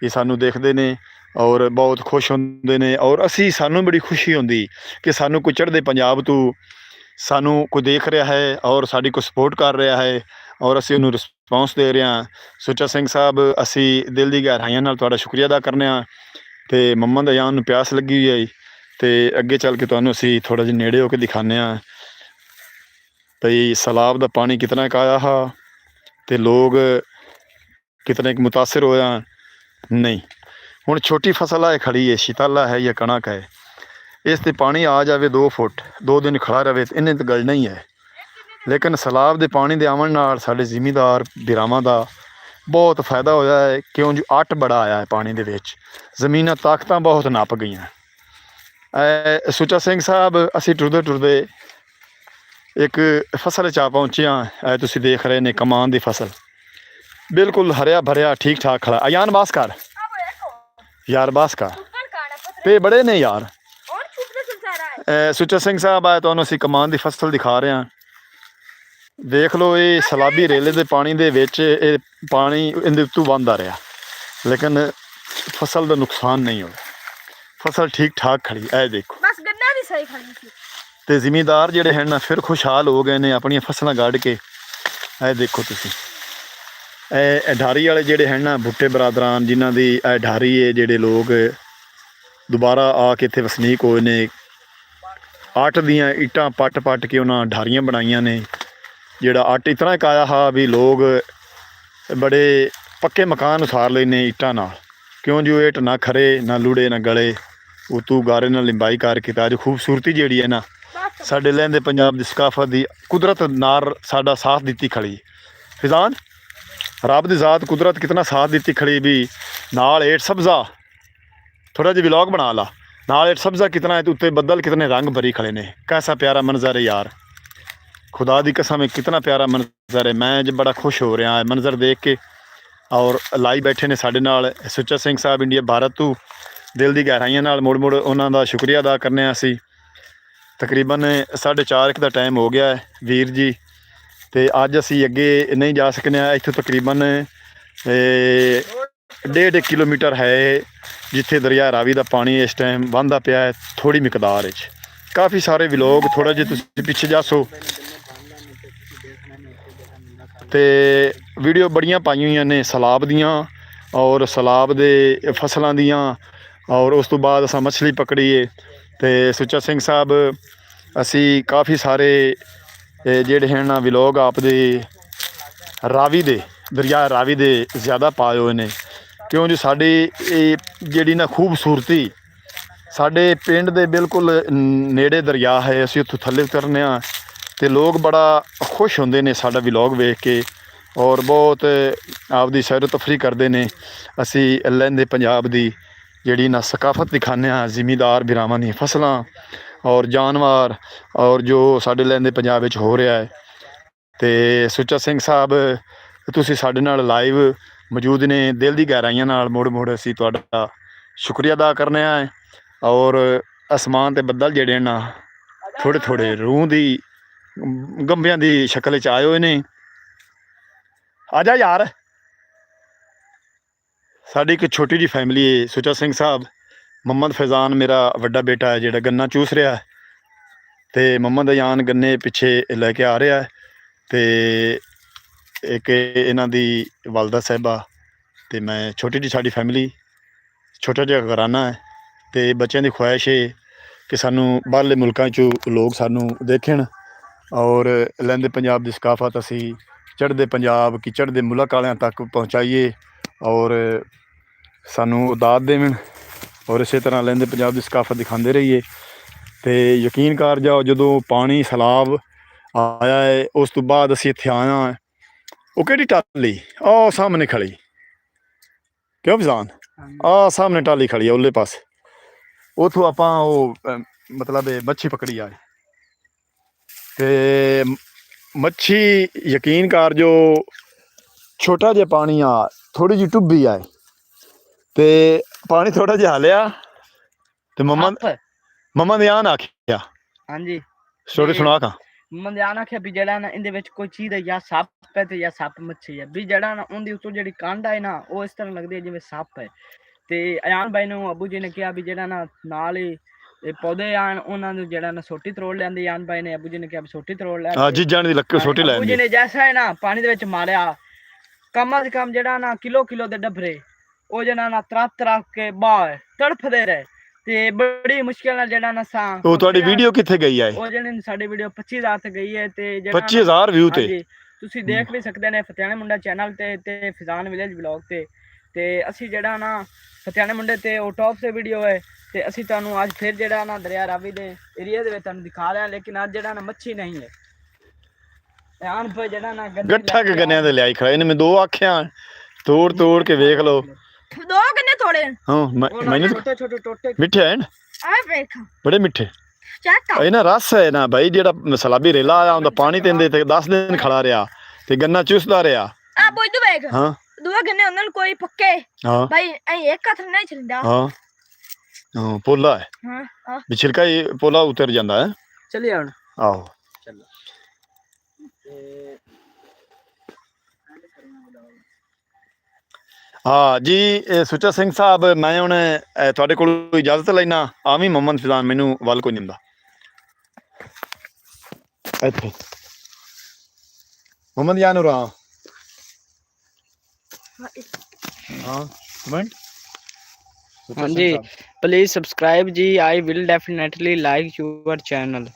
ਇਹ ਸਾਨੂੰ ਦੇਖਦੇ ਨੇ ਔਰ ਬਹੁਤ ਖੁਸ਼ ਹੁੰਦੇ ਨੇ। ਔਰ ਸਾਨੂੰ ਬੜੀ ਖੁਸ਼ੀ ਹੁੰਦੀ ਕਿ ਸਾਨੂੰ ਕੋਈ ਚੜ੍ਹਦੇ ਪੰਜਾਬ ਤੋਂ ਸਾਨੂੰ ਕੋਈ ਦੇਖ ਰਿਹਾ ਹੈ ਔਰ ਸਾਡੀ ਕੋਈ ਸਪੋਰਟ ਕਰ ਰਿਹਾ ਹੈ ਔਰ ਅਸੀਂ ਉਹਨੂੰ ਰਿਸਪੌਂਸ ਦੇ ਰਹੇ ਹਾਂ। ਸੁੱਚਾ ਸਿੰਘ ਸਾਹਿਬ, ਅਸੀਂ ਦਿਲ ਦੀ ਗਹਿਰਾਈਆਂ ਨਾਲ ਤੁਹਾਡਾ ਸ਼ੁਕਰੀਆ ਅਦਾ ਕਰਨੇ ਹਾਂ। ਤੇ ਮੰਮਾ ਦਾ ਜਾਨ ਨੂੰ ਪਿਆਸ ਲੱਗੀ ਹੋਈ ਹੈ ਤੇ ਅੱਗੇ ਚੱਲ ਕੇ ਤੁਹਾਨੂੰ ਅਸੀਂ ਥੋੜ੍ਹਾ ਜਿਹਾ ਨੇੜੇ ਹੋ ਕੇ ਦਿਖਾਉਂਦੇ ਹਾਂ ਭਈ ਸਲਾਬ ਦਾ ਪਾਣੀ ਕਿਤਨਾ ਕੁ ਆਇਆ ਹਾ ਤੇ ਲੋਕ ਕਿਤਨੇ ਕੁ ਮੁਤਾਸਿਰ ਹੋਇਆ ਨਹੀਂ। ਹੁਣ ਛੋਟੀ ਫਸਲ ਹੈ ਖੜੀ ਹੈ, ਸ਼ਿਤਾਲਾ ਹੈ ਜਾਂ ਕਣਕ ਹੈ, ਇਸ 'ਤੇ ਪਾਣੀ ਆ ਜਾਵੇ 2 ਫੁੱਟ 2 ਦਿਨ ਖੜਾ ਰਹੇ ਇਹਨੇ ਤਾਂ ਗੱਲ ਨਹੀਂ ਹੈ। ਲੇਕਿਨ ਸਲਾਬ ਦੇ ਪਾਣੀ ਦੇ ਆਉਣ ਨਾਲ ਸਾਡੇ ਜ਼ਿਮੀਂਦਾਰ ਵੀਰਾਵਾਂ ਦਾ ਬਹੁਤ ਫਾਇਦਾ ਹੋਇਆ ਹੈ, ਕਿਉਂ ਜੋ ਅੱਟ ਬੜਾ ਆਇਆ ਹੈ ਪਾਣੀ ਦੇ ਵਿੱਚ, ਜ਼ਮੀਨਾਂ ਤਾਕਤਾਂ ਬਹੁਤ ਨੱਪ ਗਈਆਂ। ਸੁੱਚਾ ਸਿੰਘ ਸਾਹਿਬ, ਅਸੀਂ ਟੁਰਦੇ ਇੱਕ ਫਸਲ 'ਚ ਆ ਪਹੁੰਚੇ ਹਾਂ। ਤੁਸੀਂ ਦੇਖ ਰਹੇ ਨੇ ਕਮਾਨ ਦੀ ਫਸਲ, ਬਿਲਕੁਲ ਹਰਿਆ ਭਰਿਆ ਠੀਕ ਠਾਕ ਖੜਾ। ਅਯਾਨ ਬਾਸ ਕਰ ਯਾਰ, ਬਾਸ ਕਰ ਪੇ ਬੜੇ ਨੇ ਯਾਰ। ਸੁੱਚਾ ਸਿੰਘ ਸਾਹਿਬ ਆਏ, ਤੁਹਾਨੂੰ ਅਸੀਂ ਕਮਾਨ ਦੀ ਫਸਲ ਦਿਖਾ ਰਹੇ ਹਾਂ। ਦੇਖ ਲਓ, ਇਹ ਸਲਾਬੀ ਰੇਲੇ ਦੇ ਪਾਣੀ ਦੇ ਵਿੱਚ ਇਹ ਪਾਣੀ ਇਹਦੇ ਉੱਤੋਂ ਵਹਿੰਦਾ ਰਿਹਾ, ਲੇਕਿਨ ਫਸਲ ਦਾ ਨੁਕਸਾਨ ਨਹੀਂ ਹੋਇਆ। ਫਸਲ ਠੀਕ ਠਾਕ ਖੜੀ, ਇਹ ਦੇਖੋ। ਬਸ ਗੰਨਾ ਦੀ ਸਹੀ ਖੜੀ ਸੀ। ਤੇ ਜ਼ਿਮੀਂਦਾਰ ਜਿਹੜੇ ਹਨ ਨਾ ਫਿਰ ਖੁਸ਼ਹਾਲ ਹੋ ਗਏ ਨੇ ਆਪਣੀਆਂ ਫਸਲਾਂ ਗੱਡ ਕੇ। ਇਹ ਦੇਖੋ ਤੁਸੀਂ, ਇਹ ਢਾਰੀ ਵਾਲੇ ਜਿਹੜੇ ਹਨ ਨਾ ਭੁੱਟੇ ਬਰਾਦਰਾਨ, ਜਿਨ੍ਹਾਂ ਦੀ ਇਹ ਢਾਰੀ ਹੈ, ਜਿਹੜੇ ਲੋਕ ਦੁਬਾਰਾ ਆ ਕੇ ਇੱਥੇ ਵਸਨੀਕ ਹੋਏ ਨੇ, ਅੱਟ ਦੀਆਂ ਇੱਟਾਂ ਪੱਟ ਕੇ ਉਹਨਾਂ ਢਾਰੀਆਂ ਬਣਾਈਆਂ ਨੇ। ਜਿਹੜਾ ਅੱਟ ਇਤਨਾ ਇੱਕ ਆਇਆ ਹਾਂ ਵੀ ਲੋਕ ਬੜੇ ਪੱਕੇ ਮਕਾਨ ਉਸਾਰ ਲਏ ਨੇ ਇੱਟਾਂ ਨਾਲ, ਕਿਉਂ ਜੋ ਇੱਟ ਨਾ ਖਰੇ ਨਾ ਲੁੜੇ ਨਾ ਗਲੇ, ਉਤੋਂ ਗਾਰੇ ਨਾਲ ਲਿੰਬਾਈ ਕਰਕੇ। ਤਾਂ ਅੱਜ ਖੂਬਸੂਰਤੀ ਜਿਹੜੀ ਹੈ ਨਾ ਸਾਡੇ ਲਹਿੰਦੇ ਪੰਜਾਬ ਦੀ ਸਕਾਫਤ ਦੀ ਕੁਦਰਤ ਨਾਲ ਸਾਡਾ ਸਾਥ ਦਿੱਤੀ ਖੜੀ। ਫਿਜ਼ਾਨ ਰੱਬ ਦੀ ਜ਼ਾਤ ਕੁਦਰਤ ਕਿਤਨਾ ਸਾਥ ਦਿੱਤੀ ਖੜੀ ਵੀ ਨਾਲ ਏਟ ਸਬਜ਼ਾ, थोड़ा जिहा व्लॉग बना ला, नाल सब्ज़ा कितना है तो उत्ते बदल कितने रंग भरी खड़े ने। कैसा प्यारा मंजर है यार, खुदा दी कसम है कितना प्यारा मंजर है। मैं जब बड़ा खुश हो रहा है मंजर देख के। और लाई बैठे ने साडे नाल सुच्चा सिंह साहब इंडिया भारत तो दिल दी गहराइयां नाल मुड़ मुड़ उन्हां दा शुक्रिया अदा करने असी। तकरीबन 4:30 का टाइम हो गया है वीर जी, तो अज असी अगे नहीं जा सकने। इत्थों तकरीबन 1.5 किलोमीटर है जिथे दरिया रावी का पानी इस टाइम वहदा पिया है थोड़ी मिकदार। काफ़ी सारे व्लॉग थोड़ा जिहा तुसीं पिछे जासो तो वीडियो बड़ियां पाई हुई ने सैलाब दियां और सैलाब दे फसलों दियां। और उस तो बाद असां मछली पकड़ी है। तो सुच्चा सिंह साहब असी काफ़ी सारे जिहड़े हैं ना व्लॉग आपदे रावी दे दरिया रावी दे ज़्यादा पाए हुए ने, क्यों जो साडी जिहड़ी ना खूबसूरती साडे पिंड दे बिल्कुल नेड़े दरिया है। असी उत्थों थल्ले उतरने तो लोग बड़ा खुश होंदे ने साडा व्लॉग वेख के और बहुत आपदी सैरो तफरी करते हैं। असी लहंदे पंजाब दी जिहड़ी ना सकाफत दिखाने जिमीदार भरावां दी फसलां और जानवर और जो साडे लहंदे पंजाब विच हो रहा है। तो सुच्चा सिंह साहब तुसीं साडे नाल लाइव मौजूद ने, दिल की गहराइयां नाल मुड़ मुड़ असी तुहाडा शुक्रिया अदा करने हैं। और आसमान ते बदल जिहड़े ना थोड़े थोड़े रूह दी गंभियां दी शक्ल च आए हुए ने। आजा यार, साडी एक छोटी जी फैमिली है। सुच्चा सिंह साहब, मोहम्मद फैज़ान मेरा वड्डा बेटा है जिहड़ा गन्ना चूस रहा है, तो मोहम्मद अयान गन्ने पिछे लैके आ रहा है। तो एक इन्हां दी वालदा साहिबा ते मैं छोटी जी साडी फैमिली, छोटा जिहा घराना है। तो बच्चों की ख्वाहिश है कि सानू बाहरले मुल्कां चों लोग सानू देखण और लहंदे पंजाब की सकाफत असी चढ़दे पंजाब की चढ़दे मुल्क वालियां तक पहुँचाइए और सानू उदात देवन और इस तरह लहंदे पंजाब की सकाफत दिखाते रहिए। तो यकीन कर जाओ जदों पानी सैलाब आया है उस तो बाद असी इत्थे आया है। वो किहड़ी टाली आ सामने खड़ी, क्यों फिजान आ सामने टाली खड़ी है उरले पास, उथों आपां मतलब मच्छी पकड़ी आए। तो मच्छी यकीन कर जो छोटा जिहा पानी आ, थोड़ी जी टुब्बी आए, तो पानी थोड़ा जिहा लिया तो मम्मा ने आन आखिया। हाँ जी, स्टोरी सुना का मैं ध्यान आख्या भी जड़ा ना इंदे विच कोई चीज है या सप है ते या सप मच्छी है भी जड़ा ना उंदी उत्तों जेहड़ी कांड है ना वो इस तरह लगदी है जिवें सप है। ते अयान भाई ने अबू जी ने कहा भी जड़ा ना नाल ही पौधे आन उन्हां नूं जड़ा ना सोटी तरोड़ लैंदे। अयान भाई ने अबू जी ने कहा भी सोटी तरोड़ लै। हां जी जान दी लक्के सोटी लै अबू जी ने जैसा है ना पानी दे विच मारिया कम अज कम जड़ा ना किलो दे डबरे ओ जड़ा ना तरफ के बाहर तड़फदे रहे। ते बड़ी मुश्किल नाल जड़ा ना सा ਉਹ ਤੁਹਾਡੀ ਵੀਡੀਓ ਕਿੱਥੇ ਗਈ ਹੈ? ਉਹ ਜਿਹੜੇ ਸਾਡੀ ਵੀਡੀਓ 25000 ਤੇ ਗਈ ਹੈ ਤੇ 25000 ਵਿਊ ਤੇ ਤੁਸੀਂ ਦੇਖ ਵੀ ਸਕਦੇ ਨੇ ਫਤਿਆਣੇ ਮੁੰਡਾ ਚੈਨਲ ਤੇ ਫਿਜ਼ਾਨ ਵਿਲੇਜ ਵਲੌਗ ਤੇ ਅਸੀਂ ਜਿਹੜਾ ਨਾ ਫਤਿਆਣੇ ਮੁੰਡੇ ਤੇ ਉਹ ਟੌਪ ਤੇ ਵੀਡੀਓ ਹੈ। ਤੇ ਅਸੀਂ ਤੁਹਾਨੂੰ ਅੱਜ ਫਿਰ ਜਿਹੜਾ ਨਾ ਦਰਿਆ ਰਾਵੀ ਦੇ ਏਰੀਆ ਦੇ ਵਿੱਚ ਤੁਹਾਨੂੰ ਦਿਖਾ ਰਿਹਾ, ਲੇਕਿਨ ਅੱਜ ਜਿਹੜਾ ਨਾ ਮੱਛੀ ਨਹੀਂ ਹੈ। ਆਨ ਪੇ ਜਿਹੜਾ ਨਾ ਗੱਠਾ ਕੇ ਗੰਨਿਆਂ ਦੇ ਲਿਆਈ ਖੜਾ ਇਹਨੇ ਮੈਂ 2 ਆਖਿਆ ਤੋੜ ਕੇ ਵੇਖ ਲਓ। 2 ਗੰਨੇ ਥੋੜੇ ਹਾਂ ਮੈਨੂੰ ਛੋਟੇ ਟੋਟੇ ਮਿੱਠੇ ਹਨ, ਆ ਵੇਖ ਬੜੇ ਮਿੱਠੇ। ਚੈੱਕ ਇਹ ਨਾ ਰਸ ਹੈ ਨਾ ਭਾਈ, ਜਿਹੜਾ ਸਲਾਬੀ ਰੇਲਾ ਆਇਆ ਹੁੰਦਾ ਪਾਣੀ ਦਿੰਦੇ ਤੇ 10 ਦਿਨ ਖੜਾ ਰਿਹਾ ਤੇ ਗੰਨਾ ਚੂਸਦਾ ਰਿਹਾ। ਆ ਬੁੱਧ ਵੇਖ ਹਾਂ 2 ਗੰਨੇ ਉਹਨਾਂ ਨੂੰ ਕੋਈ ਪੱਕੇ ਹਾਂ ਭਾਈ ਇਹ ਇੱਕ ਹੱਥ ਨਹੀਂ ਚਲਦਾ। ਹਾਂ ਪੋਲਾ ਹੈ ਹਾਂ ਵੀ ਛਿਲਕਾ ਹੀ ਪੋਲਾ ਉਤਰ ਜਾਂਦਾ ਹੈ। ਚਲਿਏ ਹੁਣ ਆਹੋ ਚਲੋ हाँ जी सुच्चा सिंह साहब मैं हुण तुहाडे कोलों इजाजत लैना। आ भी मोहम्मद फिजान मैनू वल कोई नहीं हुंदा। ਇੱਥੇ ਮੁਹੰਮਦ ਯਾ ਨੂਰਾ ਹਾਂ ਕਮੈਂਟ हाँ जी प्लीज सब्सक्राइब जी I will definitely like your channel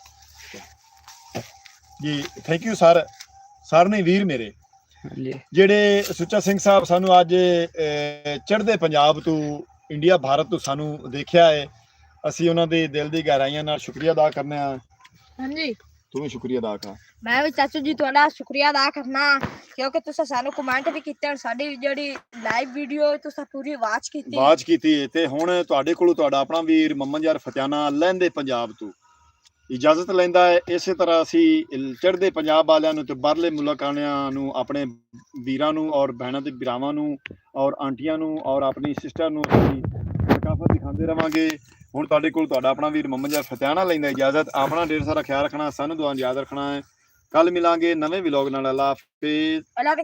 ਜੀ ਥੈਂਕ ਯੂ ਸਰ ਸਰ ਨੇ ਵੀਰ ਮੇਰੇ हाँ जी ਜਿਹੜੇ ਸੁੱਚਾ ਸਿੰਘ ਸਾਹਿਬ ਸਾਨੂੰ ਅੱਜ ਚੜ੍ਹਦੇ ਪੰਜਾਬ ਤੋਂ ਇੰਡੀਆ ਭਾਰਤ ਤੋਂ ਸਾਨੂੰ ਦੇਖਿਆ ਹੈ ਅਸੀਂ ਉਹਨਾਂ ਦੇ ਦਿਲ ਦੀ ਗਹਿਰਾਈਆਂ ਨਾਲ ਸ਼ੁਕਰੀਆ ਅਦਾ ਕਰਨੇ ਆ ਹਾਂਜੀ ਤੂੰ ਵੀ ਸ਼ੁਕਰੀਆ ਅਦਾ ਕਰ ਮੈਂ ਵੀ ਚਾਚੂ ਜੀ ਤੁਹਾਡਾ ਸ਼ੁਕਰੀਆ ਅਦਾ ਕਰਨਾ ਕਿਉਂਕਿ ਤੁਸੀਂ ਸਾਨੂੰ ਕਮੈਂਟ ਵੀ ਕੀਤੇ ਔਰ ਸਾਡੀ ਜਿਹੜੀ ਲਾਈਵ ਵੀਡੀਓ ਤੁਸੀਂ ਪੂਰੀ ਵਾਚ ਕੀਤੀ ਬਾਤ ਕੀਤੀ ਹੈ ਤੇ ਹੁਣ ਤੁਹਾਡੇ ਕੋਲੋਂ ਤੁਹਾਡਾ ਆਪਣਾ ਵੀਰ ਮੁਹੰਮਦ ਯਾਰ ਫਤਿਆਣਾ ਲਹਿੰਦੇ ਪੰਜਾਬ ਤੋਂ ਇਜਾਜ਼ਤ ਲੈਂਦਾ ਹੈ ਇਸੇ ਤਰ੍ਹਾਂ ਅਸੀਂ ਚੜ੍ਹਦੇ ਪੰਜਾਬ ਵਾਲਿਆਂ ਨੂੰ ਤੇ ਬਾਹਰਲੇ ਮੁਲਕ ਵਾਲਿਆਂ ਨੂੰ ਆਪਣੇ ਵੀਰਾਂ ਨੂੰ ਔਰ ਭੈਣਾਂ ਤੇ ਭਰਾਵਾਂ ਨੂੰ ਔਰ ਆਂਟੀਆਂ ਨੂੰ ਔਰ ਆਪਣੀ ਸਿਸਟਰ ਨੂੰ ਅਸੀਂ ਸਕਾਫਤ ਦਿਖਾਉਂਦੇ ਰਵਾਂਗੇ ਹੁਣ ਤੁਹਾਡੇ ਕੋਲ ਤੁਹਾਡਾ ਆਪਣਾ ਵੀਰ ਮੁਹੰਮਦ ਯਾਰ ਫਤਿਆਣਾ ਲੈਂਦਾ ਇਜਾਜ਼ਤ ਆਪਣਾ ਢੇਰ ਸਾਰਾ ਖਿਆਲ ਰੱਖਣਾ ਸਾਨੂੰ ਦੁਆ ਯਾਦ ਰੱਖਣਾ ਹੈ ਕੱਲ ਮਿਲਾਂਗੇ ਨਵੇਂ ਵਲੌਗ ਨਾਲ ਅੱਲਾ ਹਾਫਿਜ਼ ਅੱਲਾ ਕੇ